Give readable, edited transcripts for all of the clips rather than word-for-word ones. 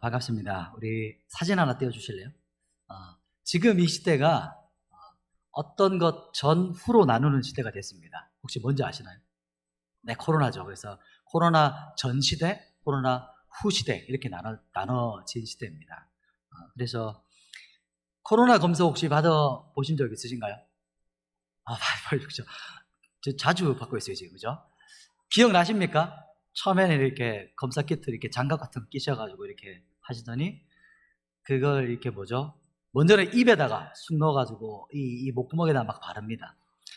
반갑습니다. 우리 사진 하나 띄워주실래요? 지금 이 시대가 어떤 것 전후로 나누는 시대가 됐습니다. 혹시 뭔지 아시나요? 네, 코로나죠. 그래서 코로나 전 시대, 코로나 후 시대 이렇게 나눠진 시대입니다. 그래서 코로나 검사 혹시 받아보신 적 있으신가요? 그죠. 자주 받고 있어요, 지금. 그죠? 기억나십니까? 처음에는 이렇게 검사 키트 이렇게 장갑 같은 거 끼셔가지고 이렇게 하시더니 그걸 이렇게 먼저는 입에다가 쑥 넣어가지고 이 목구멍에다 막 바릅니다.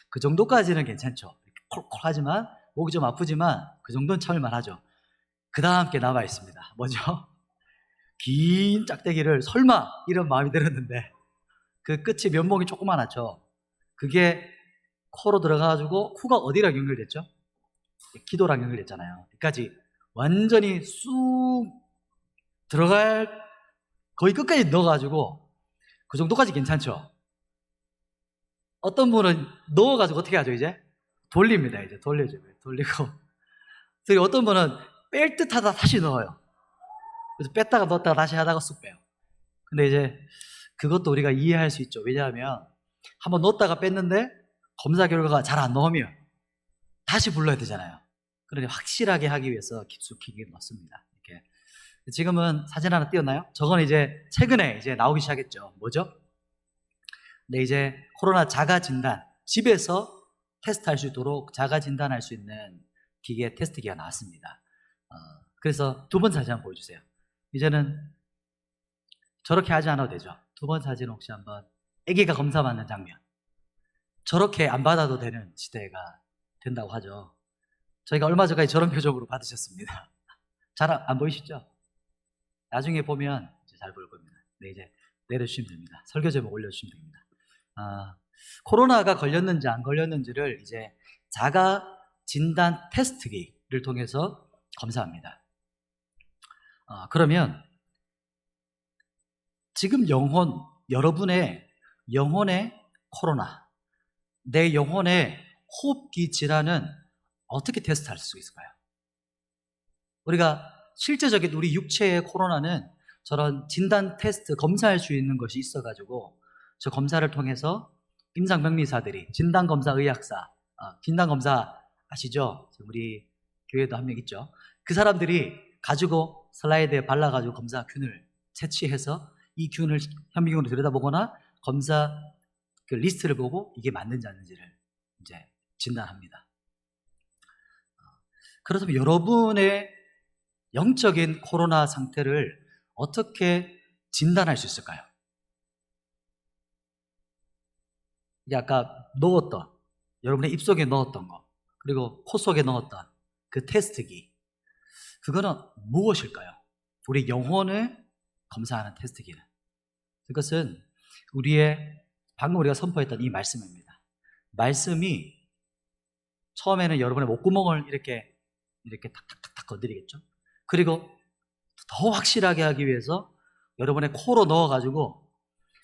그 정도까지는 괜찮죠. 콜콜 하지만 목이 좀 아프지만 그 정도는 참을만 하죠. 그 다음 게 남아 있습니다. 뭐죠? 긴 짝대기를 설마 이런 마음이 들었는데 그 끝이 면목이 조그만하죠. 그게 코로 들어가가지고 코가 어디랑 연결됐죠? 기도랑 연결됐잖아요. 여기까지 완전히 쑥 들어갈 거의 끝까지 넣어가지고 그 정도까지 괜찮죠? 어떤 분은 넣어가지고 어떻게 하죠, 이제? 돌립니다, 이제. 돌리고. 그리고 어떤 분은 뺄 듯 하다 다시 넣어요. 그래서 뺐다가 넣었다가 다시 하다가 쑥 빼요. 근데 이제 그것도 우리가 이해할 수 있죠. 왜냐하면 한번 넣었다가 뺐는데 검사 결과가 잘 안 나오면 다시 불러야 되잖아요. 그러니 확실하게 하기 위해서 깊숙이 넣습니다. 이렇게. 지금은 사진 하나 띄웠나요? 저건 이제 최근에 이제 나오기 시작했죠. 뭐죠? 네, 이제 코로나 자가 진단, 집에서 테스트할 수 있도록 자가 진단할 수 있는 기계 테스트기가 나왔습니다. 그래서 두 번 사진 한번 보여주세요. 이제는 저렇게 하지 않아도 되죠. 두 번 사진 혹시 한번 아기가 검사 받는 장면. 저렇게 안 받아도 되는 시대가 된다고 하죠. 저희가 얼마 전까지 저런 표정으로 받으셨습니다. 잘 안 보이시죠? 나중에 보면 잘 보일 겁니다. 네, 이제 내려주시면 됩니다. 설교 제목 올려주시면 됩니다. 코로나가 걸렸는지 안 걸렸는지를 이제 자가 진단 테스트기를 통해서 검사합니다. 그러면 지금 여러분의 영혼의 코로나, 내 영혼의 호흡기 질환은 어떻게 테스트할 수 있을까요? 우리가 실제적인 우리 육체의 코로나는 저런 진단 테스트 검사할 수 있는 것이 있어가지고 저 검사를 통해서 임상병리사들이 진단검사 의학사, 진단검사 아시죠? 우리 교회도 한 명 있죠. 그 사람들이 가지고 슬라이드에 발라가지고 검사 균을 채취해서 이 균을 현미경으로 들여다보거나 검사 그 리스트를 보고 이게 맞는지 아닌지를 이제 진단합니다. 그렇다면 여러분의 영적인 코로나 상태를 어떻게 진단할 수 있을까요? 이게 아까 넣었던, 여러분의 입속에 넣었던 거, 그리고 코 속에 넣었던 그 테스트기, 그거는 무엇일까요? 우리 영혼을 검사하는 테스트기는. 그것은 방금 우리가 선포했던 이 말씀입니다. 말씀이 처음에는 여러분의 목구멍을 이렇게 탁탁탁탁 건드리겠죠? 그리고 더 확실하게 하기 위해서 여러분의 코로 넣어가지고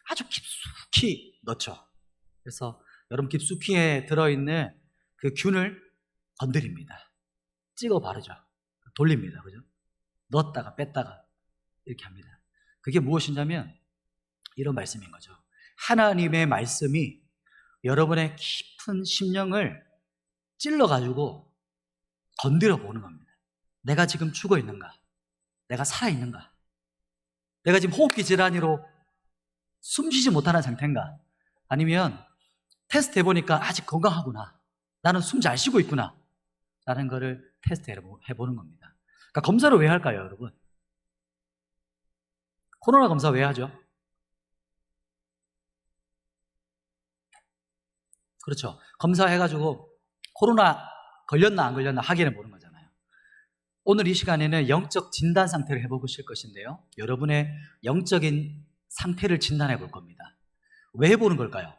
아주 깊숙이 넣죠. 그래서 여러분 깊숙이에 들어있는 그 균을 건드립니다. 찍어 바르죠. 돌립니다. 그죠? 넣었다가 뺐다가 이렇게 합니다. 그게 무엇이냐면 이런 말씀인 거죠. 하나님의 말씀이 여러분의 깊은 심령을 찔러가지고 건드려 보는 겁니다. 내가 지금 죽어 있는가? 내가 살아 있는가? 내가 지금 호흡기 질환으로 숨쉬지 못하는 상태인가? 아니면 테스트 해보니까 아직 건강하구나. 나는 숨 잘 쉬고 있구나. 라는 거를 테스트 해보는 겁니다. 그러니까 검사를 왜 할까요, 여러분? 코로나 검사 왜 하죠? 그렇죠. 검사해가지고 코로나 걸렸나 안 걸렸나 확인해 보는 거잖아요. 오늘 이 시간에는 영적 진단 상태를 해보실 것인데요. 여러분의 영적인 상태를 진단해 볼 겁니다. 왜 해보는 걸까요?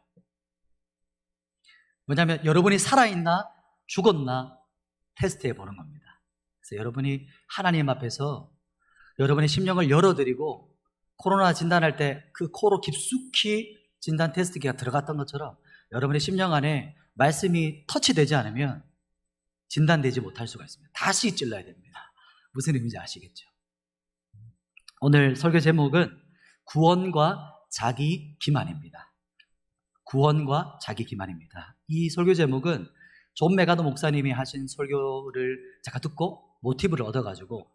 뭐냐면 여러분이 살아있나 죽었나 테스트해 보는 겁니다. 그래서 여러분이 하나님 앞에서 여러분의 심령을 열어드리고 코로나 진단할 때 그 코로 깊숙이 진단 테스트기가 들어갔던 것처럼 여러분의 심령 안에 말씀이 터치되지 않으면 진단되지 못할 수가 있습니다. 다시 찔러야 됩니다. 무슨 의미인지 아시겠죠? 오늘 설교 제목은 구원과 자기 기만입니다. 구원과 자기 기만입니다. 이 설교 제목은 존 메가더 목사님이 하신 설교를 제가 듣고 모티브를 얻어가지고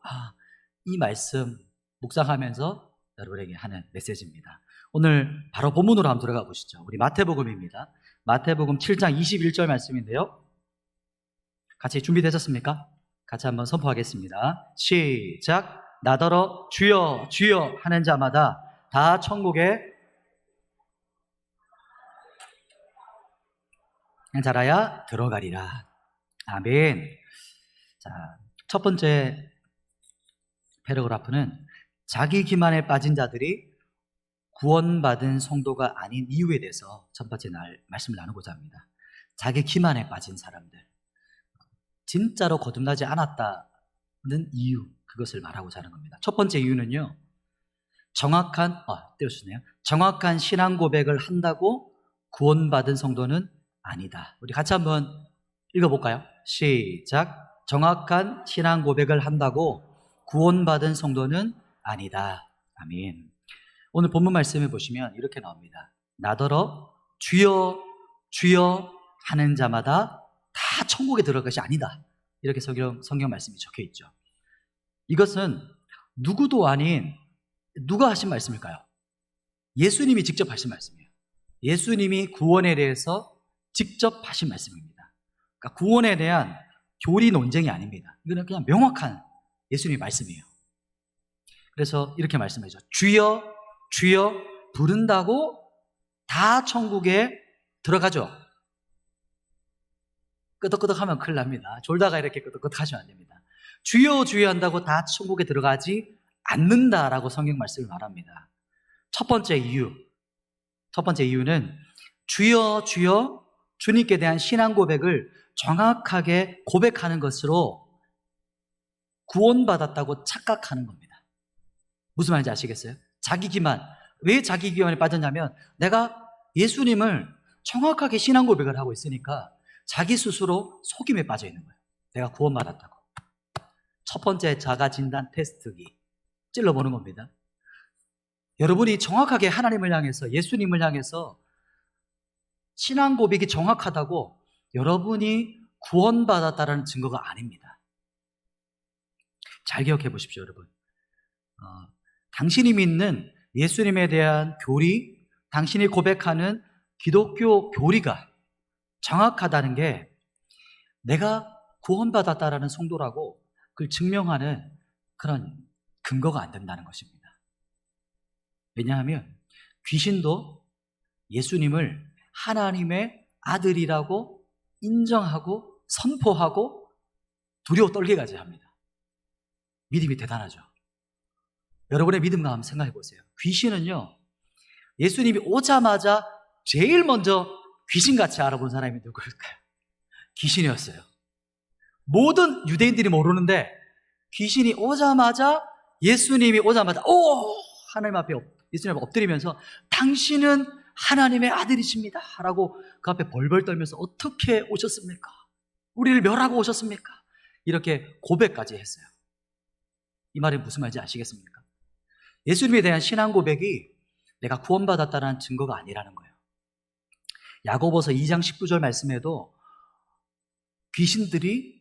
이 말씀 묵상하면서 여러분에게 하는 메시지입니다. 오늘 바로 본문으로 한번 들어가 보시죠. 우리 마태복음입니다. 마태복음 7장 21절 말씀인데요. 같이 준비되셨습니까? 같이 한번 선포하겠습니다. 시작. 나더러 주여 주여 하는 자마다 다 천국에 자라야 들어가리라. 아멘. 자, 첫 번째 패러그래프는 자기 기만에 빠진 자들이 구원받은 성도가 아닌 이유에 대해서 첫 번째 말씀을 나누고자 합니다. 자기 기만에 빠진 사람들, 진짜로 거듭나지 않았다는 이유, 그것을 말하고자 하는 겁니다. 첫 번째 이유는요, 정확한 신앙 고백을 한다고 구원받은 성도는 아니다. 우리 같이 한번 읽어볼까요? 시작. 정확한 신앙 고백을 한다고 구원받은 성도는 아니다. 아멘. 오늘 본문 말씀을 보시면 이렇게 나옵니다. 나더러 주여 주여 하는 자마다 다 천국에 들어갈 것이 아니다. 이렇게 성경 말씀이 적혀 있죠. 이것은 누구도 아닌 누가 하신 말씀일까요? 예수님이 직접 하신 말씀이에요. 예수님이 구원에 대해서 직접 하신 말씀입니다. 그러니까 구원에 대한 교리 논쟁이 아닙니다. 이거는 그냥 명확한 예수님의 말씀이에요. 그래서 이렇게 말씀하죠. 주여 주여 부른다고 다 천국에 들어가죠. 끄덕끄덕하면 큰일 납니다. 졸다가 이렇게 끄덕끄덕 하시면 안 됩니다. 주여 주여 한다고 다 천국에 들어가지 않는다라고 성경 말씀을 말합니다. 첫 번째 이유는 주여 주여 주님께 대한 신앙 고백을 정확하게 고백하는 것으로 구원받았다고 착각하는 겁니다. 무슨 말인지 아시겠어요? 자기 기만. 왜 자기 기만에 빠졌냐면 내가 예수님을 정확하게 신앙 고백을 하고 있으니까 자기 스스로 속임에 빠져 있는 거예요. 내가 구원받았다고. 첫 번째 자가 진단 테스트기 찔러보는 겁니다. 여러분이 정확하게 하나님을 향해서, 예수님을 향해서 신앙 고백이 정확하다고 여러분이 구원받았다는 증거가 아닙니다. 잘 기억해 보십시오, 여러분. 당신이 믿는 예수님에 대한 교리, 당신이 고백하는 기독교 교리가 정확하다는 게 내가 구원받았다라는 성도라고 그걸 증명하는 그런 근거가 안 된다는 것입니다. 왜냐하면 귀신도 예수님을 하나님의 아들이라고 인정하고 선포하고 두려워 떨게까지 합니다. 믿음이 대단하죠. 여러분의 믿음과 한번 생각해 보세요. 귀신은요, 예수님이 오자마자 제일 먼저 귀신같이 알아본 사람이 누구일까요? 귀신이었어요. 모든 유대인들이 모르는데 귀신이 오자마자, 예수님이 오자마자 하나님 앞에 예수님 앞에 엎드리면서 당신은 하나님의 아들이십니다 라고 그 앞에 벌벌 떨면서 어떻게 오셨습니까? 우리를 멸하고 오셨습니까? 이렇게 고백까지 했어요. 이 말이 무슨 말인지 아시겠습니까? 예수님에 대한 신앙 고백이 내가 구원받았다는 증거가 아니라는 거예요. 야고보서 2장 19절 말씀에도 귀신들이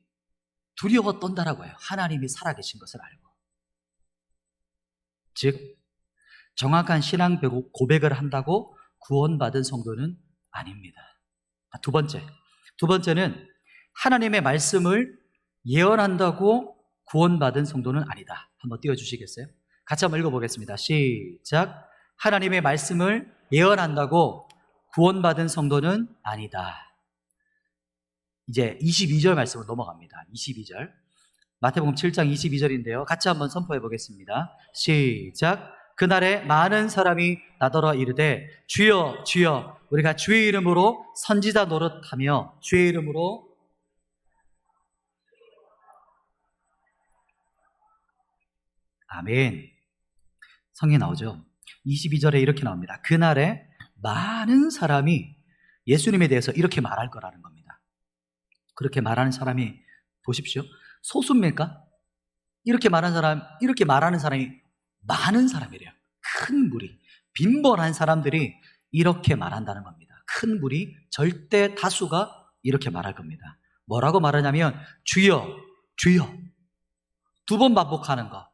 두려워 떤다라고 해요. 하나님이 살아계신 것을 알고. 즉 정확한 신앙 고백을 한다고 구원받은 성도는 아닙니다. 두 번째는 하나님의 말씀을 예언한다고 구원받은 성도는 아니다. 한번 띄워주시겠어요? 같이 한번 읽어보겠습니다. 시작. 하나님의 말씀을 예언한다고 구원받은 성도는 아니다. 이제 22절 말씀으로 넘어갑니다. 22절. 마태복음 7장 22절인데요. 같이 한번 선포해 보겠습니다. 시작. 그날에 많은 사람이 나더러 이르되 주여 주여 우리가 주의 이름으로 선지자 노릇하며 주의 이름으로 아멘. 성경에 나오죠. 22절에 이렇게 나옵니다. 그날에 많은 사람이 예수님에 대해서 이렇게 말할 거라는 겁니다. 그렇게 말하는 사람이 보십시오. 소수입니까? 이렇게 말하는 사람이 많은 사람이래요. 큰 무리, 빈번한 사람들이 이렇게 말한다는 겁니다. 큰 무리, 절대 다수가 이렇게 말할 겁니다. 뭐라고 말하냐면 주여, 주여. 2번 반복하는 거.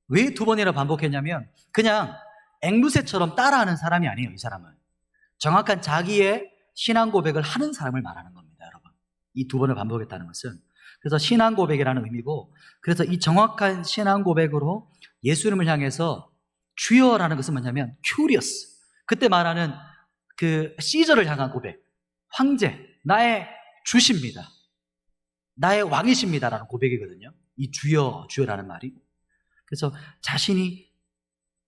왜 2번이나 반복했냐면 그냥 앵무새처럼 따라하는 사람이 아니에요. 이 사람은 정확한 자기의 신앙 고백을 하는 사람을 말하는 겁니다. 여러분, 이 2번을 반복했다는 것은 그래서 신앙 고백이라는 의미고, 그래서 이 정확한 신앙 고백으로 예수님을 향해서 주여라는 것은 뭐냐면 큐리어스, 그때 말하는 그 시저를 향한 고백, 황제, 나의 주십니다, 나의 왕이십니다라는 고백이거든요. 이 주여, 주여라는 말이. 그래서 자신이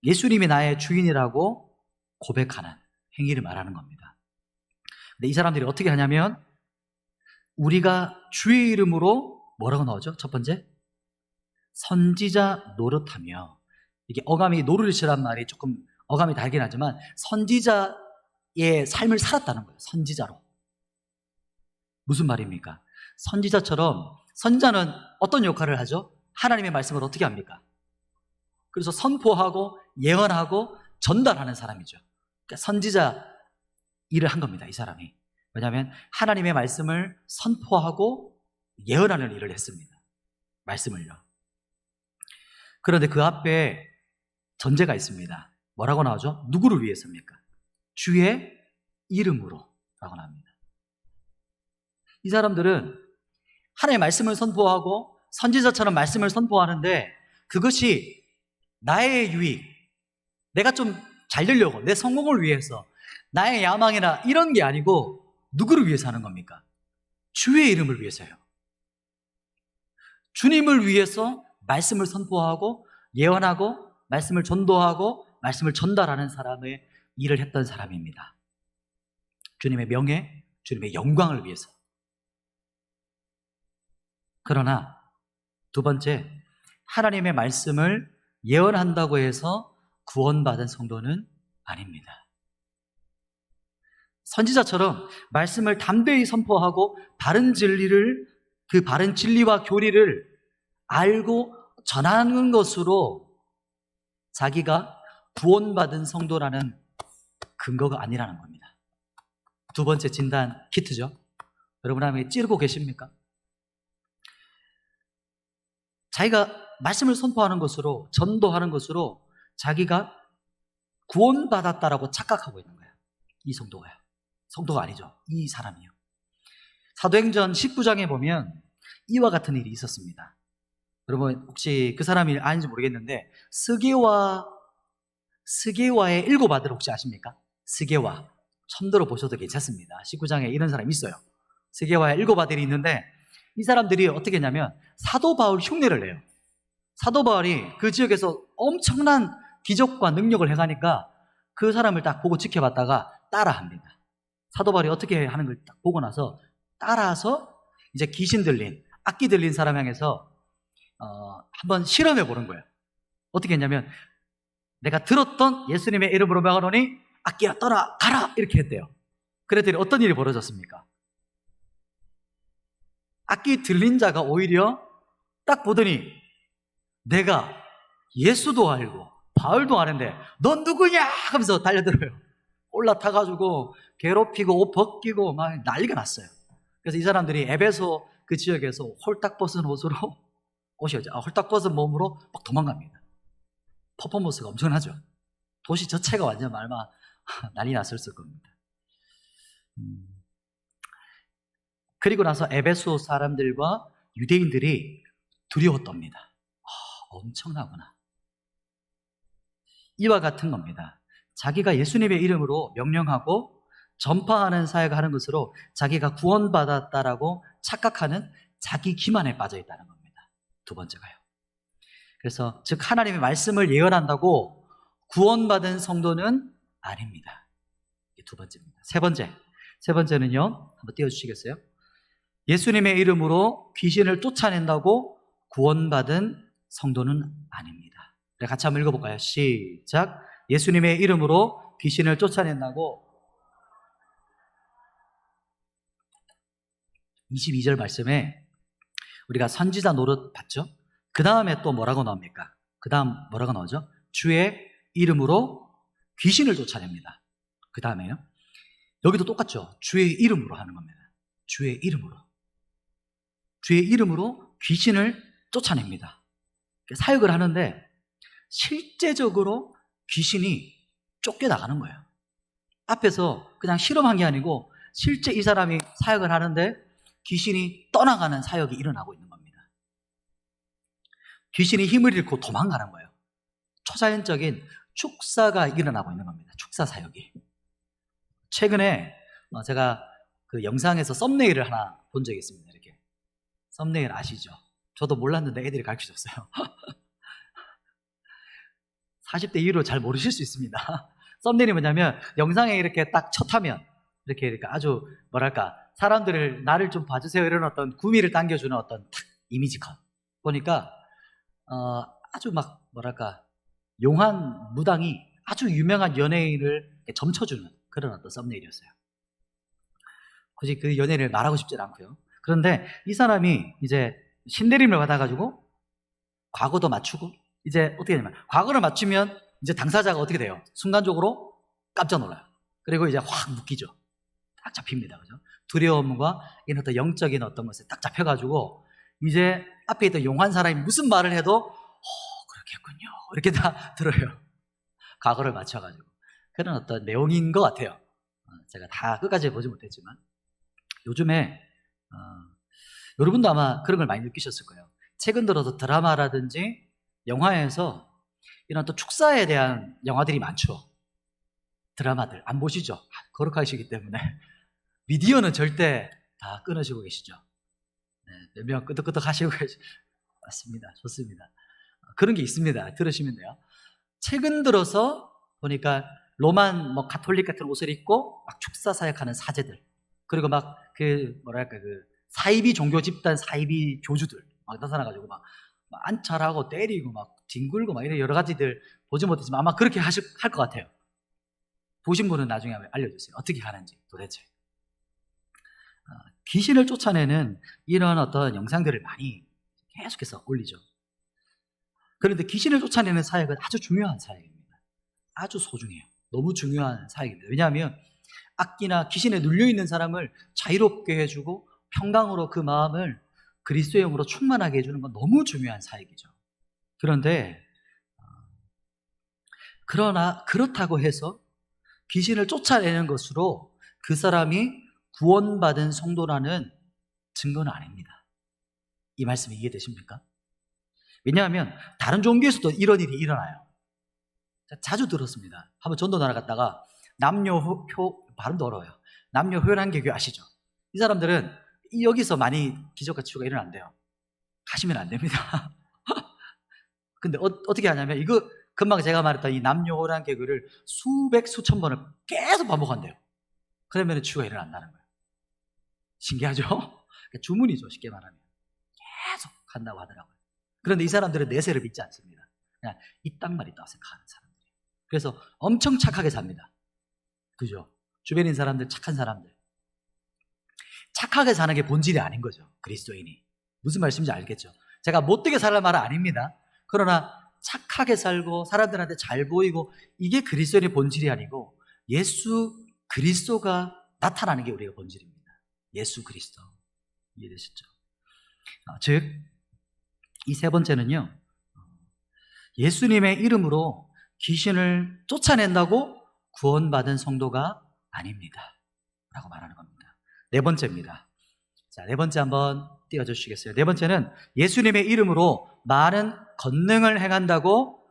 예수님이 나의 주인이라고 고백하는 행위를 말하는 겁니다. 근데 이 사람들이 어떻게 하냐면 우리가 주의 이름으로 뭐라고 나오죠? 첫 번째, 선지자 노릇하며. 이게 어감이 노릇이란 말이 조금 어감이 다르긴 하지만 선지자의 삶을 살았다는 거예요. 선지자로. 무슨 말입니까? 선지자처럼, 선지자는 어떤 역할을 하죠? 하나님의 말씀을 어떻게 합니까? 그래서 선포하고 예언하고 전달하는 사람이죠. 그러니까 선지자 일을 한 겁니다, 이 사람이. 왜냐하면 하나님의 말씀을 선포하고 예언하는 일을 했습니다. 말씀을요. 그런데 그 앞에 전제가 있습니다. 뭐라고 나오죠? 누구를 위해서입니까? 주의 이름으로 라고 나옵니다. 이 사람들은 하나님의 말씀을 선포하고 선지자처럼 말씀을 선포하는데 그것이 나의 유익, 내가 좀 잘 되려고, 내 성공을 위해서, 나의 야망이나 이런 게 아니고 누구를 위해서 하는 겁니까? 주의 이름을 위해서요. 주님을 위해서 말씀을 선포하고 예언하고 말씀을 전도하고 말씀을 전달하는 사람의 일을 했던 사람입니다. 주님의 명예, 주님의 영광을 위해서. 그러나 2번째, 하나님의 말씀을 예언한다고 해서 구원받은 성도는 아닙니다. 선지자처럼 말씀을 담대히 선포하고 바른 진리를, 그 바른 진리와 교리를 알고 전하는 것으로 자기가 구원받은 성도라는 근거가 아니라는 겁니다. 2번째 진단 키트죠. 여러분 함께 찌르고 계십니까? 자기가 말씀을 선포하는 것으로, 전도하는 것으로 자기가 구원받았다라고 착각하고 있는 거예요. 이 성도가요. 성도가 아니죠. 이 사람이요. 사도행전 19장에 보면 이와 같은 일이 있었습니다. 여러분 혹시 그 사람이 아닌지 모르겠는데 스게와의 7 아들 혹시 아십니까? 스게와. 처음 들어보셔도 괜찮습니다. 19장에 이런 사람이 있어요. 스게와의 7 아들이 있는데 이 사람들이 어떻게 했냐면 사도 바울 흉내를 내요. 사도 바울이 그 지역에서 엄청난 기적과 능력을 해가니까 그 사람을 딱 보고 지켜봤다가 따라합니다. 사도 바울이 어떻게 하는 걸 딱 보고 나서 따라서 이제 귀신 들린, 악기 들린 사람 향해서 한번 실험해 보는 거예요. 어떻게 했냐면 내가 들었던 예수님의 이름으로 명하노니 악기야 떠나가라 이렇게 했대요. 그랬더니 어떤 일이 벌어졌습니까? 악기 들린 자가 오히려 딱 보더니 내가 예수도 알고 바울도 아는데 넌 누구냐 하면서 달려들어요. 올라타가지고 괴롭히고 옷 벗기고 막 난리가 났어요. 그래서 이 사람들이 에베소 그 지역에서 홀딱 벗은 옷으로 홀딱 벗은 몸으로 막 도망갑니다. 퍼포먼스가 엄청나죠. 도시 자체가 완전 말마 난리 났을 겁니다. 그리고 나서 에베소 사람들과 유대인들이 두려웠답니다. 엄청나구나. 이와 같은 겁니다. 자기가 예수님의 이름으로 명령하고 전파하는 사역을 하는 것으로 자기가 구원받았다라고 착각하는 자기 기만에 빠져 있다는 겁니다. 2번째가요. 그래서 즉 하나님의 말씀을 예언한다고 구원받은 성도는 아닙니다. 이게 2번째입니다. 세 번째는요. 한번 띄워주시겠어요? 예수님의 이름으로 귀신을 쫓아낸다고 구원받은 성도는 아닙니다. 같이 한번 읽어볼까요? 시작. 예수님의 이름으로 귀신을 쫓아낸다고. 22절 말씀에 우리가 선지자 노릇 봤죠? 그 다음에 또 뭐라고 나옵니까? 그 다음 뭐라고 나오죠? 주의 이름으로 귀신을 쫓아냅니다. 그 다음에요. 여기도 똑같죠. 주의 이름으로 하는 겁니다. 주의 이름으로. 주의 이름으로 귀신을 쫓아냅니다. 사역을 하는데 실제적으로 귀신이 쫓겨나가는 거예요. 앞에서 그냥 실험한 게 아니고 실제 이 사람이 사역을 하는데 귀신이 떠나가는 사역이 일어나고 있는 겁니다. 귀신이 힘을 잃고 도망가는 거예요. 초자연적인 축사가 일어나고 있는 겁니다. 축사 사역이. 최근에 제가 그 영상에서 썸네일을 하나 본 적이 있습니다. 이렇게 썸네일 아시죠? 저도 몰랐는데 애들이 가르쳐줬어요. 40대 이후로 잘 모르실 수 있습니다. 썸네일이 뭐냐면 영상에 이렇게 딱 첫 화면 이렇게 아주 뭐랄까 사람들을 나를 좀 봐주세요 이런 어떤 구미를 당겨주는 어떤 탁 이미지 컷 보니까 아주 막 뭐랄까 용한 무당이 아주 유명한 연예인을 점쳐주는 그런 어떤 썸네일이었어요. 굳이 그 연예인을 말하고 싶지 않고요. 그런데 이 사람이 이제 신내림을 받아가지고 과거도 맞추고 이제 어떻게 되냐면 과거를 맞추면 이제 당사자가 어떻게 돼요? 순간적으로 깜짝 놀라요. 그리고 이제 확 묶이죠. 딱 잡힙니다. 그죠? 두려움과 이런 어떤 영적인 어떤 것에 딱 잡혀가지고 이제 앞에 있던 용한 사람이 무슨 말을 해도 그렇겠군요. 이렇게 다 들어요. 과거를 맞춰가지고. 그런 어떤 내용인 것 같아요. 제가 다 끝까지 보지 못했지만 요즘에 여러분도 아마 그런 걸 많이 느끼셨을 거예요. 최근 들어서 드라마라든지 영화에서 이런 또 축사에 대한 영화들이 많죠. 드라마들 안 보시죠? 거룩하시기 때문에 미디어는 절대 다 끊으시고 계시죠. 네, 몇 명 끄덕끄덕 하시고 계시죠. 맞습니다. 좋습니다. 그런 게 있습니다. 들으시면 돼요. 최근 들어서 보니까 로만 뭐 가톨릭 같은 옷을 입고 막 축사 사역하는 사제들 그리고 막 그 뭐랄까 그 사이비 종교 집단 사이비 교주들 막 나타나가지고 막 안찰하고 때리고 막 뒹굴고 막 이런 여러 가지들 보지 못했지만 아마 그렇게 할 것 같아요. 보신 분은 나중에 알려주세요. 어떻게 하는지 도대체. 귀신을 쫓아내는 이런 어떤 영상들을 많이 계속해서 올리죠. 그런데 귀신을 쫓아내는 사역은 아주 중요한 사역입니다. 아주 소중해요. 너무 중요한 사역입니다. 왜냐하면 악기나 귀신에 눌려있는 사람을 자유롭게 해주고 평강으로 그 마음을 그리스도의 영으로 충만하게 해주는 건 너무 중요한 사역이죠. 그런데 그러나 그렇다고 해서 귀신을 쫓아내는 것으로 그 사람이 구원받은 성도라는 증거는 아닙니다. 이 말씀이 이해되십니까? 왜냐하면 다른 종교에서도 이런 일이 일어나요. 자주 들었습니다. 한번 전도 나갔다가 발음도 어려워요. 남녀 효란개교 아시죠? 이 사람들은 여기서 많이 기적과 치유가 일어난대요. 가시면 안 됩니다. 근데 어떻게 하냐면 이거 금방 제가 말했던 이 남녀 효란개교를 수백 수천 번을 계속 반복한대요. 그러면 치유가 일어난다는 거예요. 신기하죠? 주문이죠. 쉽게 말하면 계속 한다고 하더라고요. 그런데 이 사람들은 내세를 믿지 않습니다. 그냥 이딴 말이 있다고 생각하는 사람들이에요. 그래서 엄청 착하게 삽니다. 그죠? 주변에 있는 사람들, 착한 사람들. 착하게 사는 게 본질이 아닌 거죠. 그리스도인이. 무슨 말씀인지 알겠죠? 제가 못되게 살란 말은 아닙니다. 그러나 착하게 살고 사람들한테 잘 보이고 이게 그리스도인의 본질이 아니고 예수 그리스도가 나타나는 게 우리가 본질입니다. 예수 그리스도. 이해되셨죠? 즉, 이 세 번째는요, 예수님의 이름으로 귀신을 쫓아낸다고 구원받은 성도가 아닙니다. 라고 말하는 겁니다. 네 번째입니다. 자, 네 번째 한번 띄워주시겠어요? 네 번째는 예수님의 이름으로 많은 권능을 행한다고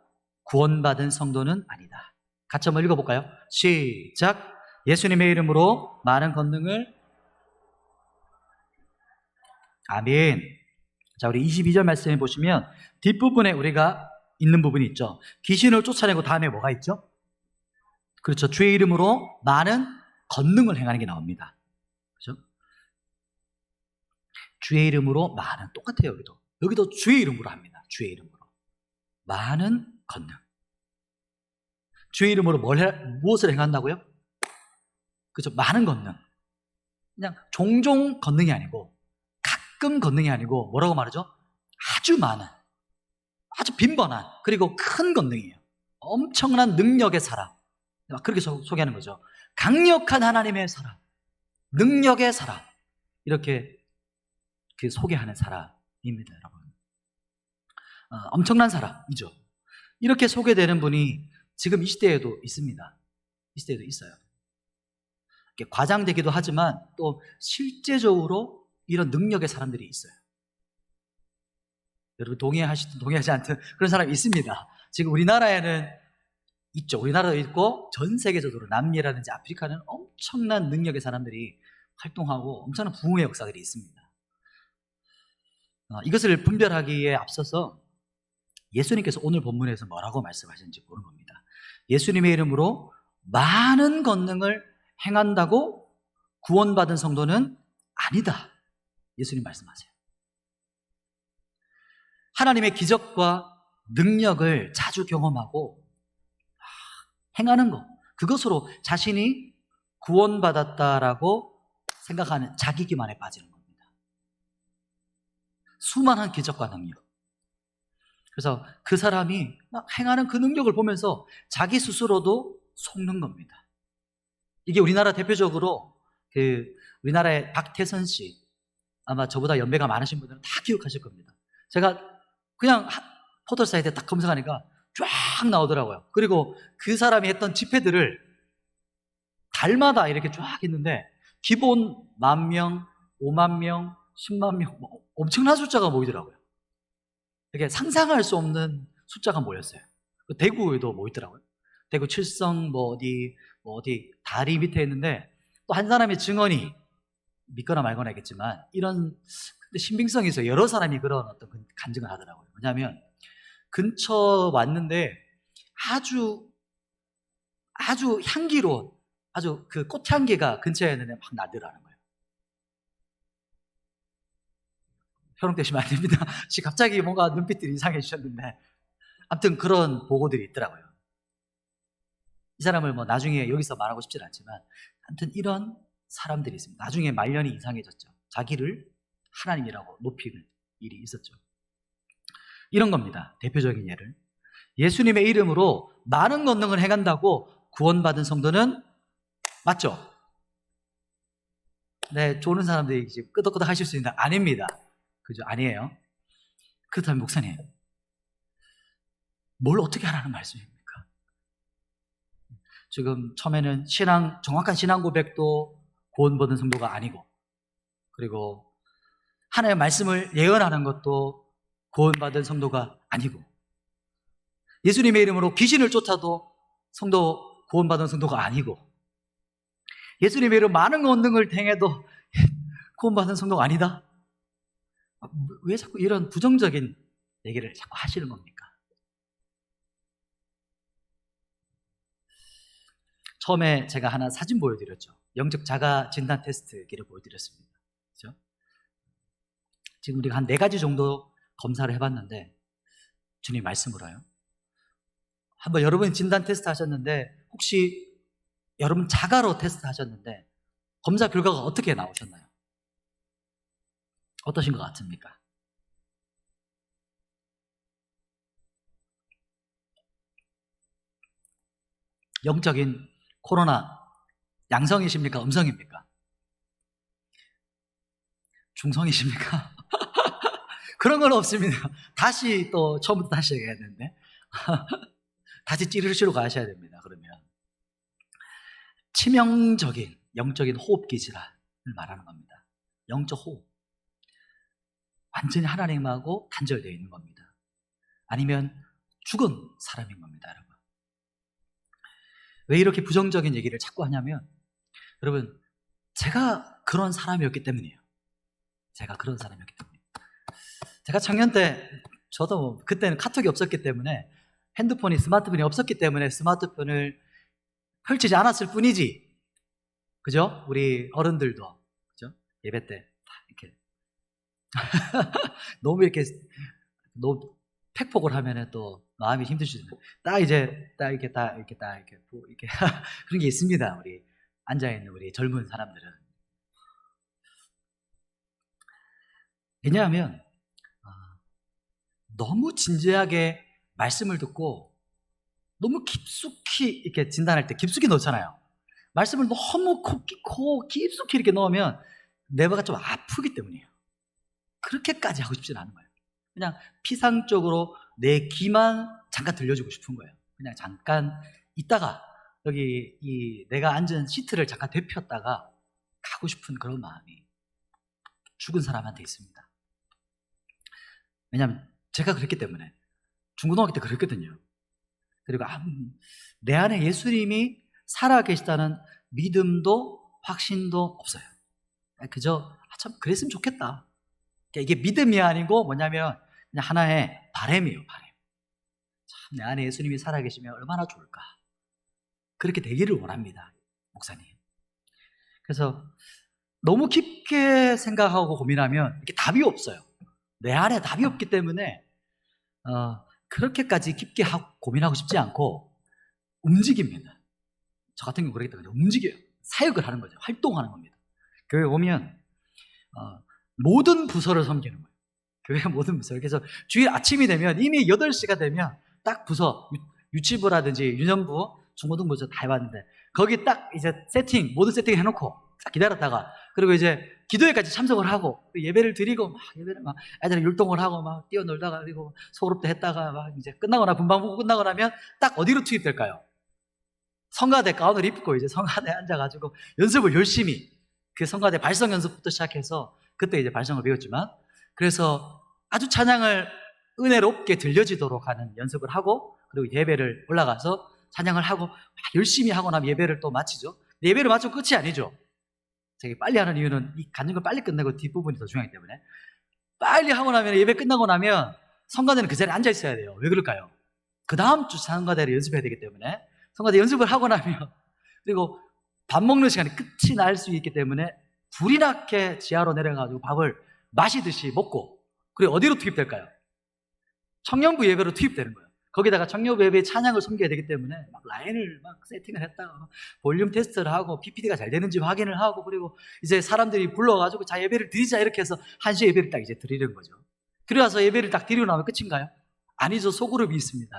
구원받은 성도는 아니다. 같이 한번 읽어볼까요? 시작! 예수님의 이름으로 많은 권능을 아멘. 자, 우리 22절 말씀해 보시면 뒷부분에 우리가 있는 부분이 있죠. 귀신을 쫓아내고 다음에 뭐가 있죠? 그렇죠. 주의 이름으로 많은 권능을 행하는 게 나옵니다. 그렇죠? 주의 이름으로 많은, 똑같아요. 여기도 주의 이름으로 합니다. 주의 이름으로 많은 권능. 주의 이름으로 무엇을 행한다고요? 그렇죠. 많은 권능. 그냥 종종 권능이 아니고 가끔 권능이 아니고 뭐라고 말하죠? 아주 많은. 아주 빈번한 그리고 큰 권능이에요. 엄청난 능력의 사람. 막 그렇게 소개하는 거죠. 강력한 하나님의 사람, 능력의 사람, 이렇게 소개하는 사람입니다, 여러분. 엄청난 사람이죠. 이렇게 소개되는 분이 지금 이 시대에도 있습니다. 이 시대에도 있어요. 과장되기도 하지만 또 실제적으로 이런 능력의 사람들이 있어요. 여러분 동의하시든 동의하지 않든 그런 사람이 있습니다. 지금 우리나라에는 있죠. 우리나라도 있고 전 세계적으로 남미라든지 아프리카는 엄청난 능력의 사람들이 활동하고 엄청난 부흥의 역사들이 있습니다. 이것을 분별하기에 앞서서 예수님께서 오늘 본문에서 뭐라고 말씀하셨는지 보는 겁니다. 예수님의 이름으로 많은 권능을 행한다고 구원받은 성도는 아니다. 예수님 말씀하세요. 하나님의 기적과 능력을 자주 경험하고 행하는 것, 그것으로 자신이 구원받았다라고 생각하는 자기 기만에 빠지는 겁니다. 수많은 기적과 능력. 그래서 그 사람이 막 행하는 그 능력을 보면서 자기 스스로도 속는 겁니다. 이게 우리나라 대표적으로 우리나라의 박태선 씨, 아마 저보다 연배가 많으신 분들은 다 기억하실 겁니다. 제가 그냥 포털 사이트에 딱 검색하니까 쫙 나오더라고요. 그리고 그 사람이 했던 집회들을 달마다 이렇게 쫙 했는데 기본 10,000명, 50,000명, 100,000명 엄청난 숫자가 모이더라고요. 이렇게 상상할 수 없는 숫자가 모였어요. 대구에도 모이더라고요. 대구 칠성 어디 다리 밑에 있는데 또 한 사람의 증언이 믿거나 말거나 했겠지만 이런 신빙성이 있어요. 여러 사람이 그런 어떤 간증을 하더라고요. 왜냐하면 근처 왔는데 아주 향기로운 아주 그 꽃향기가 근처에 있는데 막 나더라는 거예요. 현혹되시면 안 됩니다. 지금 갑자기 뭔가 눈빛들이 이상해지셨는데 아무튼 그런 보고들이 있더라고요. 이 사람을 나중에 여기서 말하고 싶진 않지만 아무튼 이런 사람들이 있습니다. 나중에 말년이 이상해졌죠. 자기를 하나님이라고 높이는 일이 있었죠. 이런 겁니다. 대표적인 예를. 예수님의 이름으로 많은 권능을 행한다고 구원받은 성도는 맞죠? 네, 좋은 사람들이 지금 끄덕끄덕 하실 수 있는데 아닙니다. 그죠? 아니에요. 그렇다면 목사님, 뭘 어떻게 하라는 말씀입니까? 지금 처음에는 정확한 신앙 고백도 구원받은 성도가 아니고, 그리고 하나님의 말씀을 예언하는 것도 구원받은 성도가 아니고, 예수님의 이름으로 귀신을 쫓아도 구원받은 성도가 아니고, 예수님의 이름으로 많은 권능을 행해도 구원받은 성도가 아니다? 왜 자꾸 이런 부정적인 얘기를 자꾸 하시는 겁니까? 처음에 제가 하나 사진 보여드렸죠. 영적 자가 진단 테스트기를 보여드렸습니다. 그렇죠? 지금 우리가 한 4가지 정도 검사를 해봤는데 주님 말씀으로요. 한번 여러분 진단 테스트 하셨는데 혹시 여러분 자가로 테스트 하셨는데 검사 결과가 어떻게 나오셨나요? 어떠신 것 같습니까? 영적인 코로나 양성이십니까? 음성입니까? 중성이십니까? 그런 건 없습니다. 다시 또 처음부터 다시 해야 되는데 다시 찌르시러 가셔야 됩니다. 그러면 치명적인 영적인 호흡기 질환을 말하는 겁니다. 영적 호흡, 완전히 하나님하고 단절되어 있는 겁니다. 아니면 죽은 사람인 겁니다, 여러분. 왜 이렇게 부정적인 얘기를 자꾸 하냐면 여러분, 제가 그런 사람이었기 때문이에요. 제가 그런 사람이었기 때문에. 제가 청년 때 저도 그때는 카톡이 없었기 때문에 스마트폰이 없었기 때문에 스마트폰을 펼치지 않았을 뿐이지. 그죠? 우리 어른들도 그죠? 예배 때 이렇게 너무 이렇게 팩폭을 하면은 또 마음이 힘드시죠. 이렇게 그런 게 있습니다. 우리 앉아 있는 우리 젊은 사람들은. 왜냐하면 너무 진지하게 말씀을 듣고 너무 깊숙이 이렇게 진단할 때 깊숙이 넣잖아요. 말씀을 너무 깊숙이 이렇게 넣으면 뇌가 좀 아프기 때문이에요. 그렇게까지 하고 싶지는 않은 거예요. 그냥 피상적으로 내 귀만 잠깐 들려주고 싶은 거예요. 그냥 잠깐 있다가 여기 내가 앉은 시트를 잠깐 되폈다가 가고 싶은 그런 마음이 죽은 사람한테 있습니다. 왜냐하면 제가 그랬기 때문에 중고등학교 때 그랬거든요. 그리고 내 안에 예수님이 살아계시다는 믿음도 확신도 없어요. 그저 참 그랬으면 좋겠다. 이게 믿음이 아니고 뭐냐면 그냥 하나의 바람이에요. 바람. 참 내 안에 예수님이 살아계시면 얼마나 좋을까. 그렇게 되기를 원합니다. 목사님. 그래서 너무 깊게 생각하고 고민하면 이렇게 답이 없어요. 내 안에 답이 없기 때문에 그렇게까지 깊게 고민하고 싶지 않고 움직입니다. 저 같은 경우 그러기 때문에 움직여요. 사역을 하는 거죠. 활동하는 겁니다. 교회 오면 모든 부서를 섬기는 거예요. 교회 모든 부서. 그래서 주일 아침이 되면 이미 8시가 되면 딱 부서, 유치부라든지 유년부, 중고등부 다 해봤는데 거기 딱 이제 모든 세팅 해놓고 딱 기다렸다가 그리고 이제 기도회까지 참석을 하고 예배를 드리고 예배를 애들 율동을 하고 막 뛰어놀다가 그리고 소그룹도 했다가 막 이제 끝나거나 분방보고 끝나고 나면 딱 어디로 투입될까요? 성가대 가운을 입고 이제 성가대에 앉아가지고 연습을 열심히 그 성가대 발성 연습부터 시작해서 그때 이제 발성을 배웠지만 그래서 아주 찬양을 은혜롭게 들려지도록 하는 연습을 하고 그리고 예배를 올라가서 찬양을 하고 열심히 하고 나면 예배를 또 마치죠. 예배를 마치고 끝이 아니죠. 제가 빨리 하는 이유는 이 갖는 걸 빨리 끝내고 뒷부분이 더 중요하기 때문에 빨리 하고 나면 예배 끝나고 나면 성가대는 그 자리에 앉아 있어야 돼요. 왜 그럴까요? 그 다음 주 성가대를 연습해야 되기 때문에 성가대 연습을 하고 나면 그리고 밥 먹는 시간이 끝이 날 수 있기 때문에 불이 나게 지하로 내려가지고 밥을 마시듯이 먹고 그리고 어디로 투입될까요? 청년부 예배로 투입되는 거예요. 거기다가 청년부 예배의 찬양을 섬겨야 되기 때문에 막 라인을 막 세팅을 했다가 볼륨 테스트를 하고 PPT가 잘 되는지 확인을 하고 그리고 이제 사람들이 불러가지고 자 예배를 드리자 이렇게 해서 1시에 예배를 딱 이제 드리는 거죠. 그리고 나서 예배를 딱 드리고 나면 끝인가요? 아니죠. 소그룹이 있습니다.